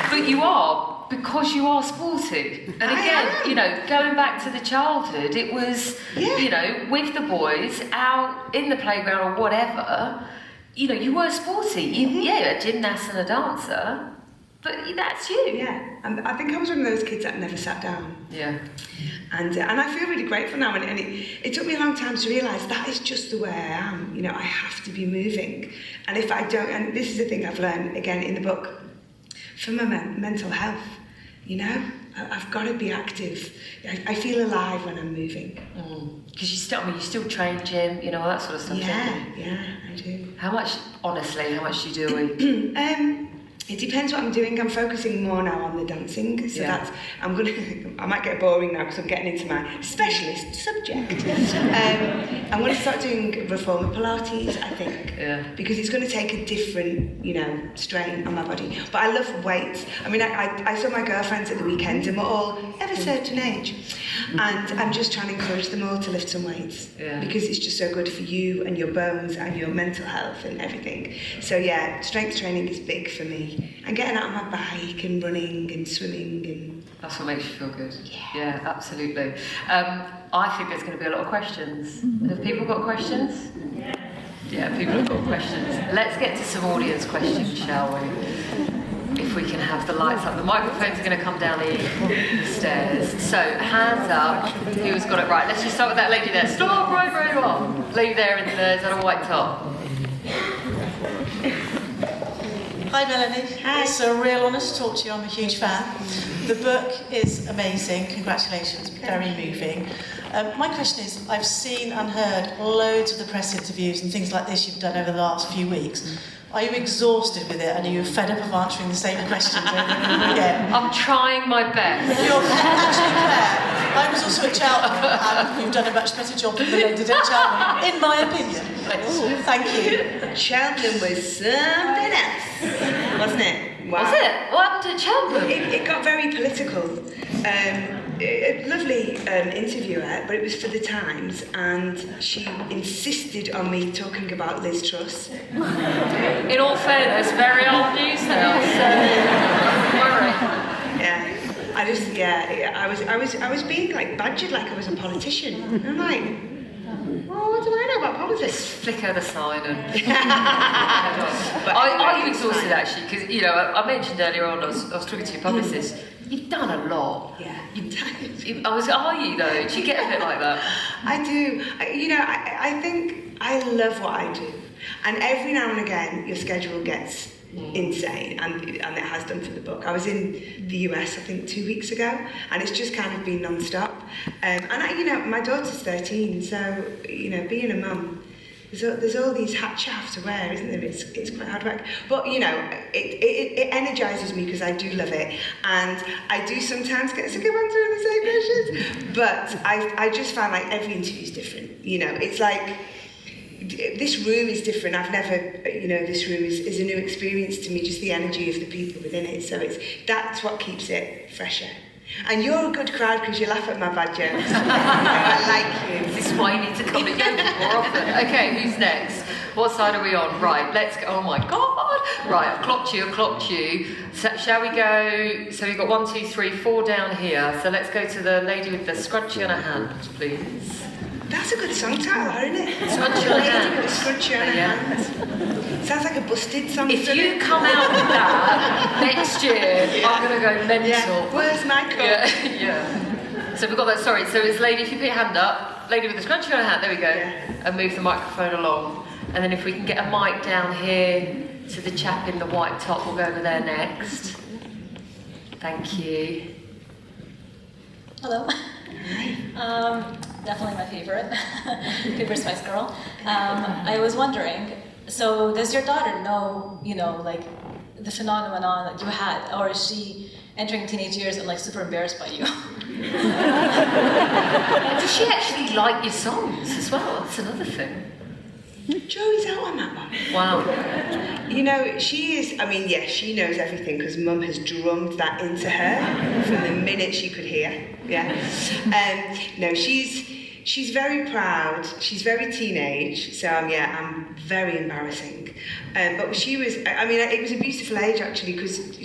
[SPEAKER 1] But you are, because you are sporty. And again, you know, going back to the childhood, it was, you know, with the boys, out in the playground or whatever, you know, you were sporty. You're a gymnast and a dancer, but that's you.
[SPEAKER 2] Yeah, and I think I was one of those kids that never sat down.
[SPEAKER 1] Yeah.
[SPEAKER 2] And I feel really grateful now, and it took me a long time to realise that is just the way I am. You know, I have to be moving. And if I don't, and this is the thing I've learned, again, in the book, for my mental health, you know, I've got to be active. I feel alive when I'm moving.
[SPEAKER 1] Because you still train gym, you know, all that sort of stuff.
[SPEAKER 2] Yeah, I do.
[SPEAKER 1] How much do you do a week?
[SPEAKER 2] It depends what I'm doing. I'm focusing more now on the dancing, so I might get boring now because I'm getting into my specialist subject. I'm going to start doing reformer Pilates, I think, because it's going to take a different, you know, strain on my body. But I love weights. I mean, I saw my girlfriends at the weekend, and we're all of a certain age, and I'm just trying to encourage them all to lift some weights because it's just so good for you and your bones and your mental health and everything. So yeah, strength training is big for me. And getting out on my bike and running and swimming and...
[SPEAKER 1] That's what makes you feel good. Yeah, absolutely. I think there's going to be a lot of questions. Have people got questions? Yeah, people have got questions. Let's get to some audience questions, shall we? If we can have the lights up. The microphones are going to come down the stairs. So, hands up. Who's got it right? Let's just start with that lady there. Stop right where you are. Lady there in the... Is that a white top?
[SPEAKER 3] Hi Melanie,
[SPEAKER 2] Hi.
[SPEAKER 3] It's a real honour to talk to you, I'm a huge fan. The book is amazing, congratulations, very moving. My question is, I've seen and heard loads of the press interviews and things like this you've done over the last few weeks. Are you exhausted with it and are you fed up of answering the same questions over and over again?
[SPEAKER 1] I'm trying my best.
[SPEAKER 3] You're actually fair. I was also at Cheltenham and you've done a much better job than Belinda did at Cheltenham, in my opinion. Thank you.
[SPEAKER 2] Cheltenham was something else, wasn't it? Wow.
[SPEAKER 1] Was it? What happened at Cheltenham?
[SPEAKER 2] It got very political. A lovely interviewer, but it was for the Times, and she insisted on me talking about Liz Truss.
[SPEAKER 1] In all fairness, very old news now, so don't worry.
[SPEAKER 2] Yeah, I was being like badgered like I was a politician. And I'm like, well, what do I know about politics?
[SPEAKER 1] Flick her the sign and... But are you exhausted actually? Because, you know, I mentioned earlier on, I was talking to your publicist, you've done a lot.
[SPEAKER 2] Yeah.
[SPEAKER 1] Are you though? Do you get a bit like that?
[SPEAKER 2] I do. I think I love what I do. And every now and again, your schedule gets insane, and it has done for the book. I was in the US, I think, 2 weeks ago, and it's just kind of been non-stop. And my daughter's 13, so, being a mum, there's all these hats you have to wear, isn't there? It's quite hard work. But, you know, it energises me because I do love it. And I do sometimes get sick of answering the same questions. But I just find like every interview is different. You know, it's like, this room is different. I've never, you know, this room is a new experience to me, just the energy of the people within it. So that's what keeps it fresher. And you're a good crowd because you laugh at my bad jokes. I like you.
[SPEAKER 1] This is why you need to come to Yeovil more often. Okay, who's next? What side are we on? Right, let's go. Oh my God. Right, I've clocked you. So, shall we go? So we've got 1, 2, 3, 4 down here. So let's go to the lady with the scrunchie on her hand, please.
[SPEAKER 2] That's a good song title, isn't it?
[SPEAKER 1] Scrunchie on her hand.
[SPEAKER 2] Lady with a scrunchie on her hand. Sounds like a busted song.
[SPEAKER 1] If you come out with that next year, I'm going to go mental.
[SPEAKER 2] Yeah. Where's my cup?
[SPEAKER 1] Yeah. So we've got that, sorry, so it's lady, if you put your hand up, lady with the scrunchie on her hand, there we go, and move the microphone along. And then if we can get a mic down here to the chap in the white top, we'll go over there next. Thank you.
[SPEAKER 4] Hello. Definitely my favorite Spice Girl. I was wondering, so does your daughter know, you know, like the phenomenon that you had, or is she entering teenage years and like super embarrassed by you?
[SPEAKER 1] Does she actually like your songs as well? That's another thing.
[SPEAKER 2] Joey's out on that one.
[SPEAKER 1] Wow.
[SPEAKER 2] You know, she is, I mean, yes, she knows everything because Mum has drummed that into her from the minute she could hear. Yeah. No, she's very proud. She's very teenage, so I'm very embarrassing. But she was, I mean, it was a beautiful age actually because I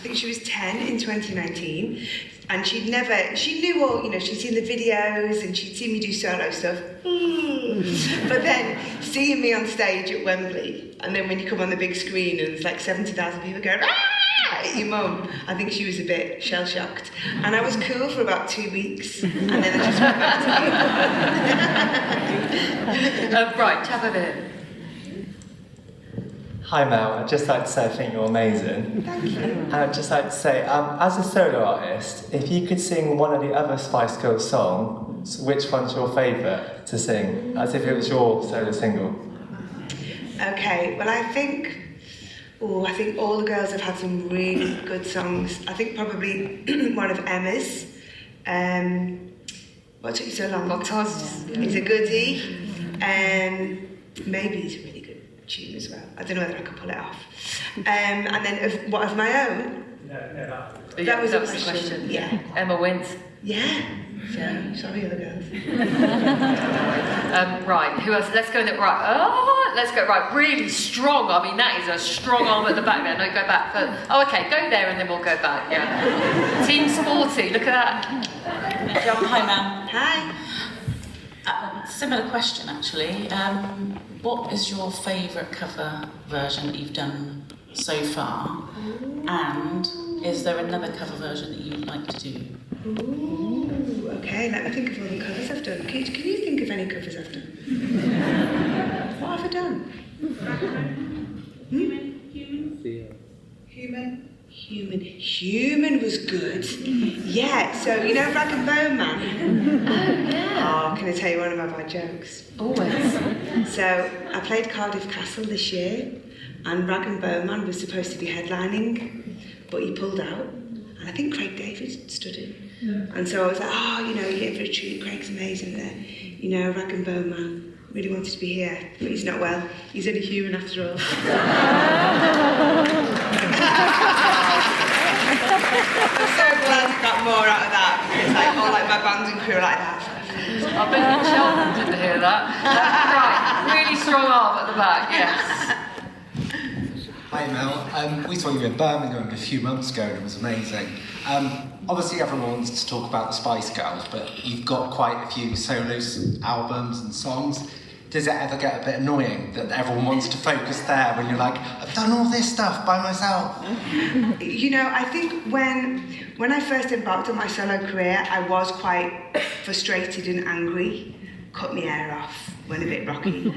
[SPEAKER 2] think she was 10 in 2019. And she knew all, you know, she'd seen the videos and she'd seen me do solo stuff. But then seeing me on stage at Wembley, and then when you come on the big screen and there's like 70,000 people going, "Ah!" at your mum, I think she was a bit shell-shocked. And I was cool for about 2 weeks, and then I just went back to you.
[SPEAKER 1] Right, chap over here.
[SPEAKER 5] Hi Mel, I'd just like to say I think you're amazing.
[SPEAKER 2] Thank you.
[SPEAKER 5] And I'd just like to say, as a solo artist, if you could sing one of the other Spice Girls songs, which one's your favourite to sing? As if it was your solo single.
[SPEAKER 2] Okay, well I think all the girls have had some really good songs. I think probably one of Emma's, What Took You So Long?
[SPEAKER 1] Boctaz.
[SPEAKER 2] Is a goodie. Maybe it's a really good tune as well. I don't know whether I could pull it off. And then of my own? That was the question. Yeah.
[SPEAKER 1] Emma wins.
[SPEAKER 2] Yeah. So, sorry other girls.
[SPEAKER 1] Right, who else? Let's go let's go, right, really strong. I mean, that is a strong arm at the back there. No, go back. Okay, go there and then we'll go back, yeah. Team Sporty, look at that.
[SPEAKER 4] Hi, ma'am.
[SPEAKER 2] Hi.
[SPEAKER 4] Similar question, actually. What is your favourite cover version that you've done so far? And is there another cover version that you'd like to do?
[SPEAKER 2] Ooh, okay, let me think of all the covers I've done. Can you think of any covers I've done? What have I done? Human was good. Yeah, so you know Rag and Bone Man?
[SPEAKER 1] Oh, yeah.
[SPEAKER 2] Oh, can I tell you one of my bad jokes?
[SPEAKER 1] Always.
[SPEAKER 2] So I played Cardiff Castle this year, and Rag and Bone Man was supposed to be headlining, but he pulled out, and I think Craig David stood in. And so I was like, oh, you know, you're in for a treat, Craig's amazing there. You know, Rag and Bone Man really wanted to be here, but he's not well. He's only human after all. I'm so glad we got more out of that, because like all like my band and crew are like that.
[SPEAKER 1] I bet Sheldon didn't hear that. Right, really strong arm at the back, yes.
[SPEAKER 6] Hi Mel, we saw you in Birmingham a few months ago and it was amazing. Obviously everyone wants to talk about the Spice Girls, but you've got quite a few solo albums and songs. Does it ever get a bit annoying that everyone wants to focus there when you're like, I've done all this stuff by myself?
[SPEAKER 2] You know, I think when I first embarked on my solo career, I was quite frustrated and angry, cut my hair off. went a bit rocky.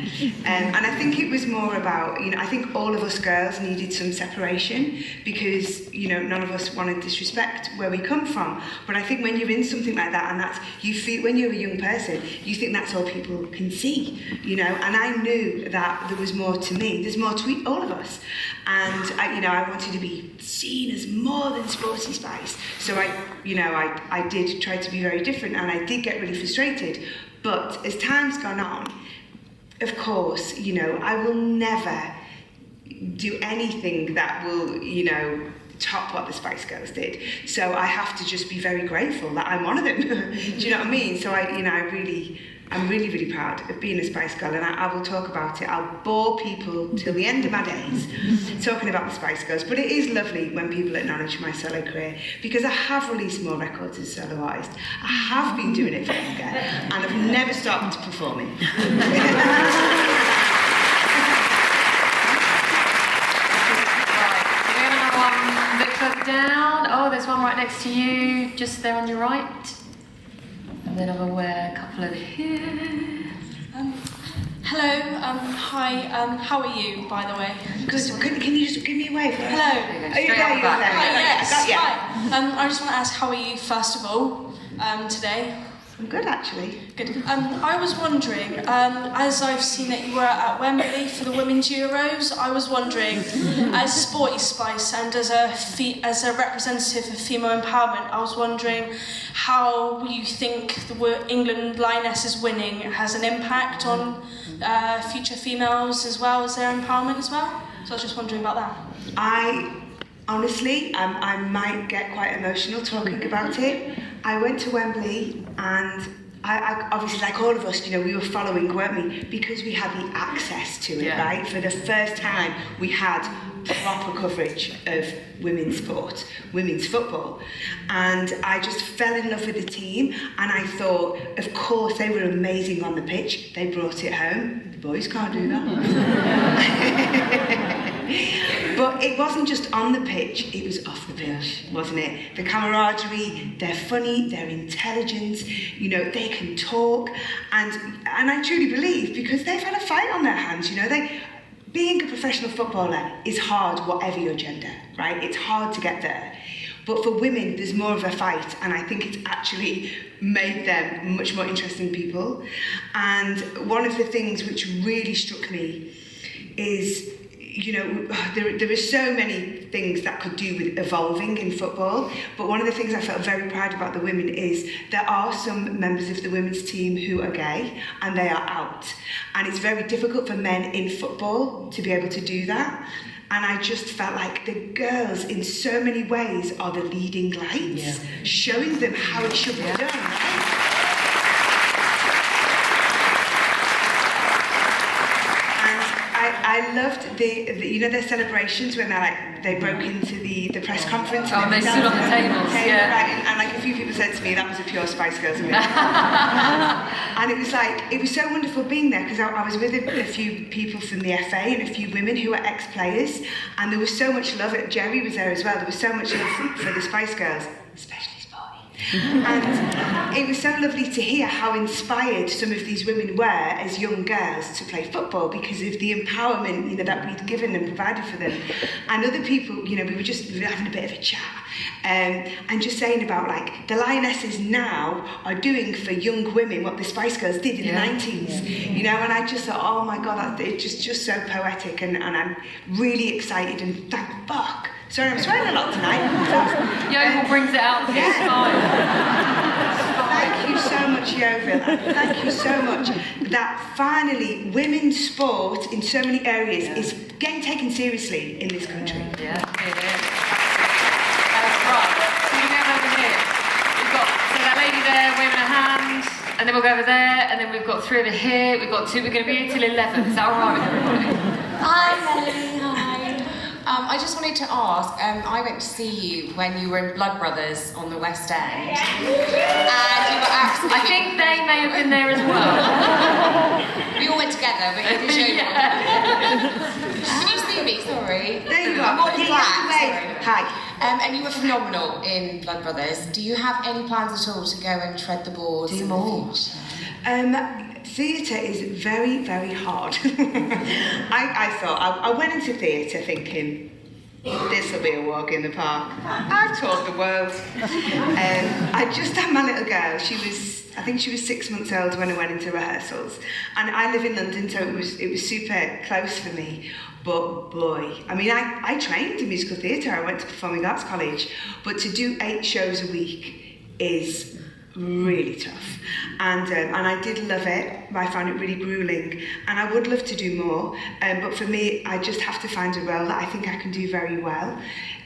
[SPEAKER 2] And I think it was more about, I think all of us girls needed some separation because, none of us want to disrespect where we come from. But I think when you're in something like that, and you feel, when you're a young person, you think that's all people can see, and I knew that there was more to me. There's more to all of us. And, I wanted to be seen as more than Sporty Spice. So I did try to be very different, and I did get really frustrated. But as time's gone on, of course, I will never do anything that will, top what the Spice Girls did. So I have to just be very grateful that I'm one of them. Do you know what I mean? So I'm really, really proud of being a Spice Girl, and I will talk about it. I'll bore people till the end of my days talking about the Spice Girls. But it is lovely when people acknowledge my solo career, because I have released more records as a solo artist. I have been doing it for longer, and I've never stopped performing.
[SPEAKER 1] Down. Oh, there's one right next to you, just there on your right. And then I'll wear a couple over here.
[SPEAKER 7] Hello, hi, how are you, by the way?
[SPEAKER 2] Can you just give me a wave?
[SPEAKER 7] Hello.
[SPEAKER 2] Are you there?
[SPEAKER 7] Hi, yes,
[SPEAKER 2] Yeah.
[SPEAKER 7] hi. I just want to ask, how are you, first of all, today?
[SPEAKER 2] I'm good, actually.
[SPEAKER 7] Good. I was wondering, as I've seen that you were at Wembley for the Women's Euros, I was wondering, as Sporty Spice and as a representative of female empowerment, I was wondering how you think the England Lionesses winning has an impact on future females as well as their empowerment as well. So I was just wondering about that.
[SPEAKER 2] Honestly, I might get quite emotional talking about it. I went to Wembley, and I obviously, like all of us, we were following, weren't we? Because we had the access to it, right? For the first time, we had proper coverage of women's sport, women's football. And I just fell in love with the team, and I thought, of course, they were amazing on the pitch. They brought it home. The boys can't do that. But it wasn't just on the pitch, it was off the pitch, wasn't it? The camaraderie, they're funny, they're intelligent, they can talk, and I truly believe, because they've had a fight on their hands, being a professional footballer is hard, whatever your gender, right? It's hard to get there. But for women, there's more of a fight, and I think it's actually made them much more interesting people. And one of the things which really struck me is, there are so many things that could do with evolving in football, but one of the things I felt very proud about the women is there are some members of the women's team who are gay, and they are out. And it's very difficult for men in football to be able to do that. And I just felt like the girls, in so many ways, are the leading lights, showing them how it should be done, right? I loved their celebrations when they broke into the press conference.
[SPEAKER 1] Oh, and they stood on the tables,
[SPEAKER 2] right, and like a few people said to me, that was a pure Spice Girls event. And it was so wonderful being there, because I was with a few people from the FA and a few women who were ex-players, and there was so much love. Jerry was there as well. There was so much love for the Spice Girls, especially. And it was so lovely to hear how inspired some of these women were as young girls to play football, because of the empowerment that we'd given and provided for them. And other people, we were having a bit of a chat, and just saying about the Lionesses now are doing for young women what the Spice Girls did in the 90s, and I just thought, oh my God, it's just so poetic, and I'm really excited, and thank fuck. Sorry, I'm swearing a lot tonight.
[SPEAKER 1] Yeovil brings it out. It's fine.
[SPEAKER 2] Thank you so much, Yeovil. Thank you so much that finally women's sport in so many areas is getting taken seriously in this country.
[SPEAKER 1] Yeah, it is. Right, so you go over here. We've got that lady there waving her hand, and then we'll go over there, and then we've got 3 over here. We've got 2. We're going to be here till 11. Is that all right with everybody?
[SPEAKER 8] Hi, Melanie. Hi. I just wanted to ask, I went to see you when you were in Blood Brothers on the West End. And you were absolutely...
[SPEAKER 1] I think they may have been there as well.
[SPEAKER 8] We all went together, but you showed me. Can you see me? Sorry.
[SPEAKER 2] There you
[SPEAKER 8] I'm
[SPEAKER 2] are.
[SPEAKER 8] all in black, sorry.
[SPEAKER 2] Hi.
[SPEAKER 8] And you were phenomenal in Blood Brothers. Do you have any plans at all to go and tread the boards in the future?
[SPEAKER 2] Theatre is very, very hard. I thought, I went into theatre thinking, this will be a walk in the park. I've toured the world. I just had my little girl. I think she was 6 months old when I went into rehearsals. And I live in London, so it was super close for me. But boy, I mean, I trained in musical theatre. I went to Performing Arts College. But to do 8 shows a week is really tough. And I did love it, but I found it really grueling. And I would love to do more. But for me, I just have to find a role that I think I can do very well.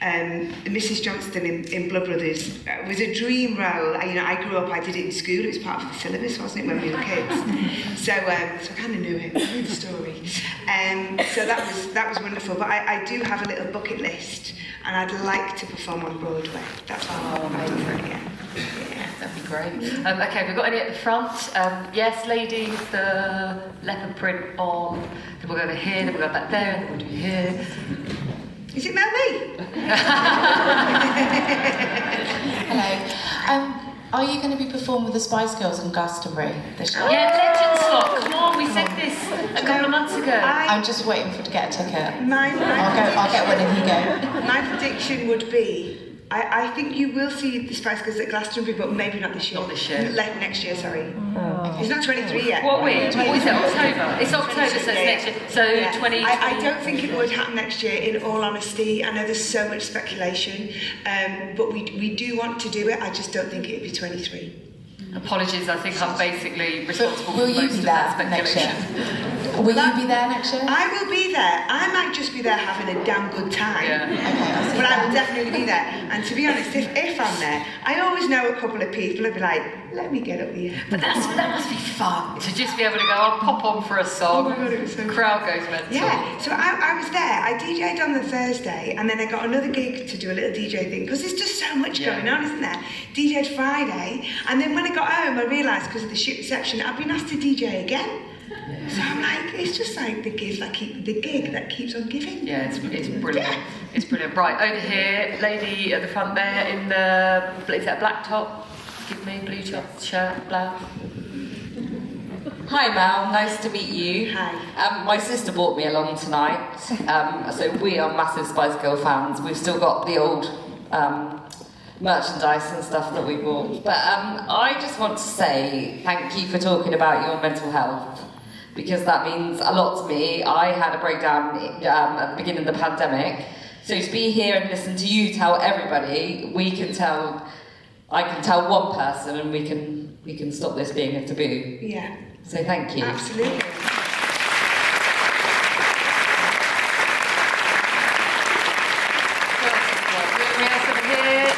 [SPEAKER 2] Mrs. Johnston in Blood Brothers was a dream role. I grew up, I did it in school. It was part of the syllabus, wasn't it, when we were kids? So I kind of knew it, I knew the story. So that was wonderful. But I do have a little bucket list, and I'd like to perform on Broadway. That's what I've done for it, yeah.
[SPEAKER 1] That'd be great. Okay, we've got any at the front. Yes, lady with the leopard print on. Then we'll go over here, then we'll go back there, and then we'll do here.
[SPEAKER 2] Is it Melanie?
[SPEAKER 9] Hello. Are you going to be performing with the Spice Girls in Glastonbury this year?
[SPEAKER 1] Yeah, legend slot. Come on, we said this a couple of months ago.
[SPEAKER 9] I'm just waiting to get a ticket.
[SPEAKER 2] I'll
[SPEAKER 9] get one if you go.
[SPEAKER 2] My prediction would be, I think you will see the Spice Girls at Glastonbury, but maybe not this year.
[SPEAKER 1] Not this year.
[SPEAKER 2] Next year, sorry. It's not 23 yet.
[SPEAKER 1] What week? What is it? October? It's October, so it's next year. So
[SPEAKER 2] Yeah.
[SPEAKER 1] 20...
[SPEAKER 2] I don't think it would happen next year, in all honesty. I know there's so much speculation, but we do want to do it. I just don't think it would be 23.
[SPEAKER 1] Apologies, I think I'm basically responsible
[SPEAKER 9] Will
[SPEAKER 1] for
[SPEAKER 9] you
[SPEAKER 1] most
[SPEAKER 9] be
[SPEAKER 1] of
[SPEAKER 9] there
[SPEAKER 1] that
[SPEAKER 9] next
[SPEAKER 1] speculation.
[SPEAKER 9] year? Will you be there next year?
[SPEAKER 2] I will be there. I might just be there having a damn good time.
[SPEAKER 1] Yeah.
[SPEAKER 9] Okay, I'll see
[SPEAKER 2] But I
[SPEAKER 9] that.
[SPEAKER 2] will definitely be there. And to be honest, if I'm there, I always know a couple of people who'll be like, let me get up here.
[SPEAKER 1] But that must be fun, to just be able to go, I'll pop on for a song,
[SPEAKER 2] Oh my God, it was so
[SPEAKER 1] crowd goes mental.
[SPEAKER 2] Yeah, so I was there. I DJ'd on the Thursday, and then I got another gig to do a little DJ thing, because there's just so much
[SPEAKER 1] Yeah.
[SPEAKER 2] going on, isn't there? DJ'd Friday, and then when I got home, I realised, because of the shit reception, I'd been asked to DJ again. So I'm like, it's just like the gig that keeps on giving.
[SPEAKER 1] Yeah, it's brilliant. It's brilliant. Right, over here, lady at the front there in the, is that a black top? Give me blue top, shirt, blouse.
[SPEAKER 10] Hi Mel, nice to meet you.
[SPEAKER 2] Hi.
[SPEAKER 10] My sister brought me along tonight, so we are massive Spice Girl fans. We've still got the old merchandise and stuff that we bought. But I just want to say thank you for talking about your mental health, because that means a lot to me. I had a breakdown at the beginning of the pandemic, so to be here and listen to you tell everybody, I can tell one person, and we can stop this being a taboo.
[SPEAKER 2] Yeah.
[SPEAKER 10] So thank you.
[SPEAKER 2] Absolutely.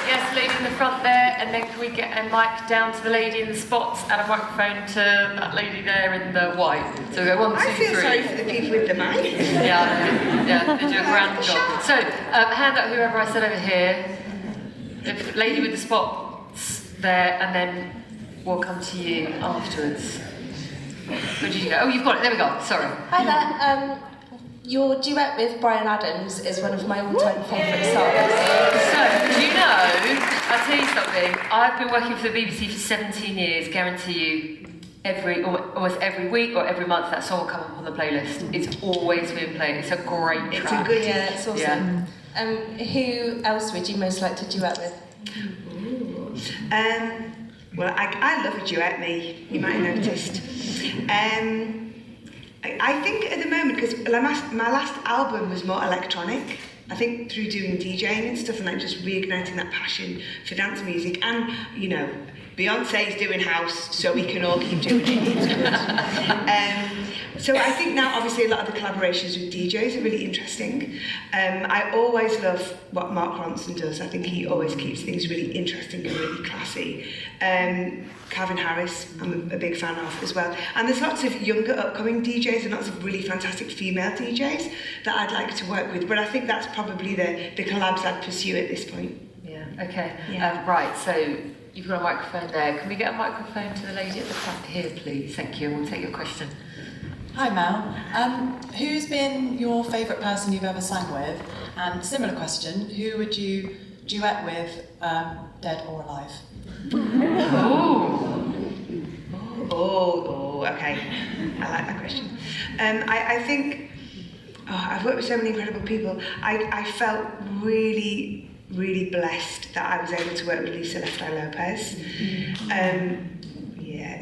[SPEAKER 1] Yes, lady in the front there, and then can we get a mic down to the lady in the spots and a microphone to that lady there in the white? So we go 1, 2, 3.
[SPEAKER 2] I feel sorry for the people with the mic.
[SPEAKER 1] Yeah, they do a grand job. So, hand up whoever I said over here. The lady with the spots there, and then we'll come to you afterwards. Where did you go? Oh, you've got it. There we go. Sorry.
[SPEAKER 11] Hi there. Your duet with Bryan Adams is one of my all-time favourite songs.
[SPEAKER 1] So, do you know, I'll tell you something, I've been working for the BBC for 17 years, guarantee you, almost every week or every month that song will come up on the playlist. It's always been played, it's a great track.
[SPEAKER 2] It's a good
[SPEAKER 11] Yeah, it's awesome.
[SPEAKER 1] Yeah.
[SPEAKER 11] Who else would you most like to duet with?
[SPEAKER 2] Well, I love a duet, me. You might have noticed. I think at the moment, because my last album was more electronic, I think through doing DJing and stuff and like just reigniting that passion for dance music, and you know, Beyonce's doing house, so we can all keep doing it. It's good. So I think now, obviously, a lot of the collaborations with DJs are really interesting. I always love what Mark Ronson does. I think he always keeps things really interesting and really classy. Calvin Harris, I'm a big fan of as well. And there's lots of younger upcoming DJs and lots of really fantastic female DJs that I'd like to work with. But I think that's probably the collabs I'd pursue at this point.
[SPEAKER 1] Yeah, okay.
[SPEAKER 2] Yeah.
[SPEAKER 1] Right, so you've got a microphone there. Can we get a microphone to the lady at the front here, please? Thank you, and we'll take your question.
[SPEAKER 3] Hi Mel. Who's been your favourite person you've ever sang with? And similar question, who would you duet with, dead or alive?
[SPEAKER 2] Oh, okay. I like that question. I think I've worked with so many incredible people. I felt really, really blessed that I was able to work with Lisa Lopez.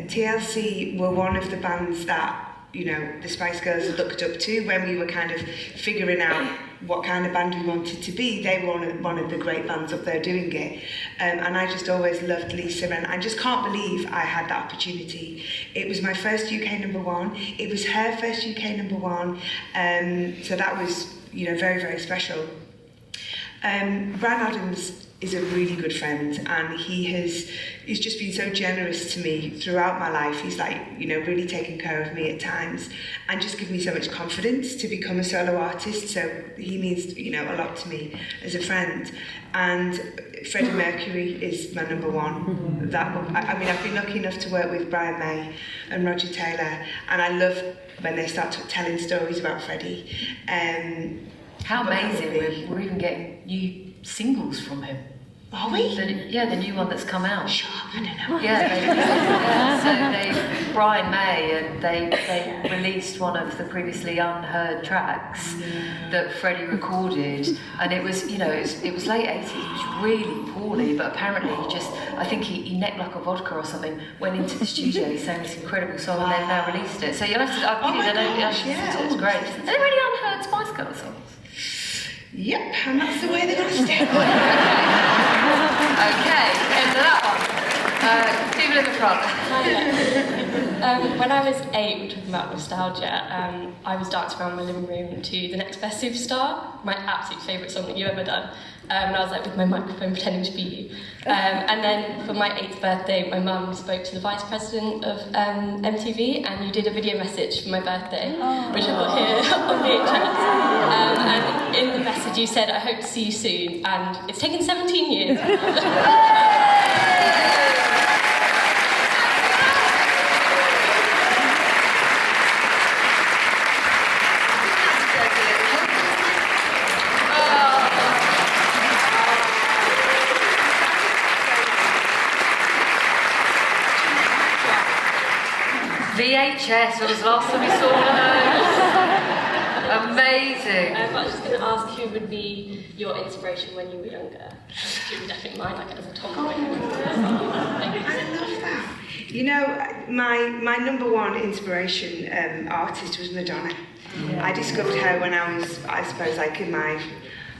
[SPEAKER 2] TLC were one of the bands that, you know, the Spice Girls looked up to when we were kind of figuring out what kind of band we wanted to be. They were one of the great bands up there doing it. And I just always loved Lisa, and I just can't believe I had that opportunity. It was my first UK #1. It was her first UK #1. So that was, you know, very, very special. Brian Adams is a really good friend, and he's just been so generous to me throughout my life. He's like, you know, really taken care of me at times and just given me so much confidence to become a solo artist. So he means, you know, a lot to me as a friend. And Freddie Mercury is my #1. I mean, I've been lucky enough to work with Brian May and Roger Taylor, and I love when they start telling stories about Freddie.
[SPEAKER 1] How amazing, we're even getting new singles from him.
[SPEAKER 2] Are we?
[SPEAKER 1] The new one that's come out.
[SPEAKER 2] Sure, I don't know.
[SPEAKER 1] So Brian May, and they released one of the previously unheard tracks that Freddie recorded, and it was, you know, it was late 80s, it was really poorly, but apparently I think he necked like a vodka or something, went into the studio, he sang this incredible song, and they've now released it. So you'll have to, it's great. Are there any unheard Spice Girls songs?
[SPEAKER 2] Yep, and that's the way they're going to stay.
[SPEAKER 1] Okay, into that one. People in the front.
[SPEAKER 12] When I was 8, we were talking about nostalgia, I was dancing around my living room to The Next Best Superstar, my absolute favourite song that you've ever done. And I was like with my microphone pretending to be you. And then for my 8th birthday, my mum spoke to the vice president of MTV, and you did a video message for my birthday, which I've got here on VHS. And in the message you said, I hope to see you soon, and it's taken 17 years.
[SPEAKER 1] VHS, when was the last time we saw those? Amazing.
[SPEAKER 12] I was just going to ask who would be your inspiration when you were younger. You would definitely mind, like as a tomboy.
[SPEAKER 2] I love that. You know, my #1 inspiration artist was Madonna. I discovered her when I was, I suppose, like in my...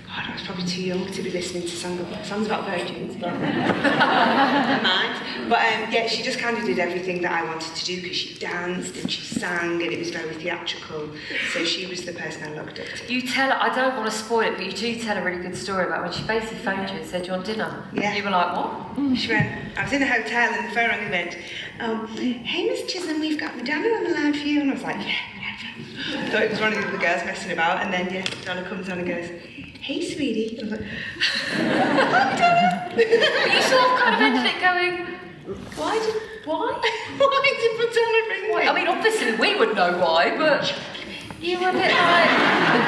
[SPEAKER 2] God, I was probably too young to be listening to songs about virgins, but never mind. But yeah, she just kind of did everything that I wanted to do, because she danced and she sang, and it was very theatrical. So she was the person I looked up to.
[SPEAKER 1] You tell her, I don't want to spoil it, but you do tell a really good story about when she basically phoned you and said, "Do you want dinner?"
[SPEAKER 2] Yeah.
[SPEAKER 1] You were like, "What?"
[SPEAKER 2] She went, I was in a hotel and the phone rang and went, "Hey, Miss Chisholm, we've got Madonna on the line for you." And I was like, "Yeah, whatever." I thought it was one of the other girls messing about, and then Madonna comes on and goes, "Hey, sweetie." I was like,
[SPEAKER 1] But you sort of kind of ended it going, why did Madonna ring me? I mean, obviously we would know why, but you were a bit like,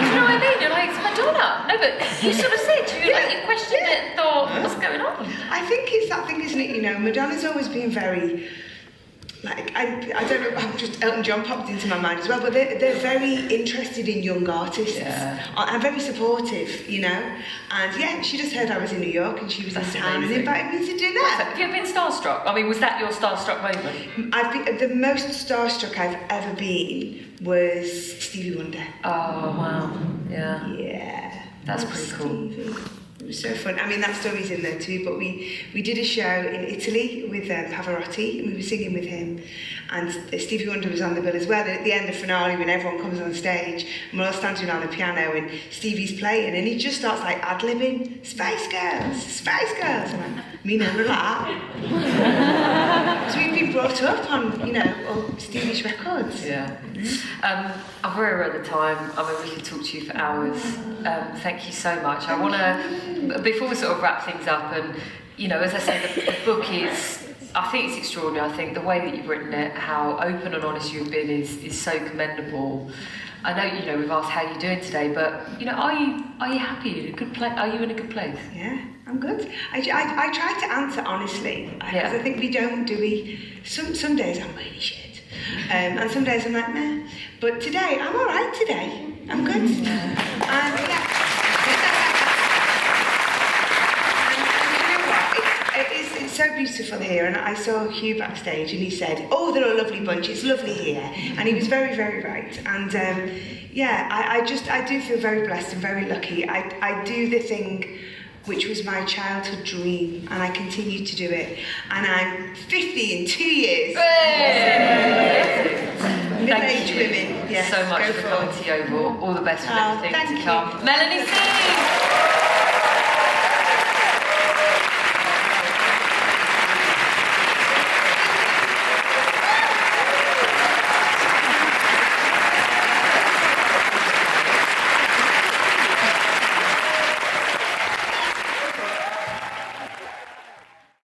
[SPEAKER 1] you know what I mean? You're like, it's Madonna. No, but you sort of said, you questioned it and thought, what's going on?
[SPEAKER 2] I think it's that thing, isn't it? You know, Madonna's always been very... Like, I don't know, just Elton John popped into my mind as well, but they're very interested in young artists. And very supportive, you know. And yeah, she just heard I was in New York and she was in town and invited me to dinner.
[SPEAKER 1] Have you ever been starstruck? I mean, was that your starstruck moment?
[SPEAKER 2] The most starstruck I've ever been was Stevie Wonder.
[SPEAKER 1] Oh, wow. Yeah.
[SPEAKER 2] Yeah.
[SPEAKER 1] That's pretty cool.
[SPEAKER 2] It was so fun. I mean, that story's in there too, but we did a show in Italy with Pavarotti, and we were singing with him, and Stevie Wonder was on the bill as well. And at the end of the finale, when everyone comes on stage, and we're all standing on a piano, and Stevie's playing, and he just starts like ad-libbing, "Spice Girls, Spice Girls." And I'm like, "Me never that." So we've been brought up on, you know, all Stevie's records.
[SPEAKER 1] Yeah. I'm very aware of the time. I mean, we could talk to you for hours. Thank you so much. I want to, before we sort of wrap things up, and, you know, as I said, the book is, I think it's extraordinary. I think the way that you've written it, how open and honest you've been is so commendable. I know, you know, we've asked how you're doing today, but, you know, are you happy? In a good place? Are you in a good place?
[SPEAKER 2] Yeah, I'm good. I try to answer honestly, because I think we don't, do we? Some days I'm really shit. And some days I'm like, meh. But today, I'm all right today. I'm good. And yeah. It's so beautiful here, and I saw Hugh backstage and he said, oh, they're a lovely bunch, it's lovely here, and he was very, very right. And yeah, I do feel very blessed and very lucky. I do the thing which was my childhood dream, and I continue to do it, and I'm 50 in 2 years. Middle-aged women, yes,
[SPEAKER 1] so much for coming to Yeovil. All the best with everything to come. Melanie, sing!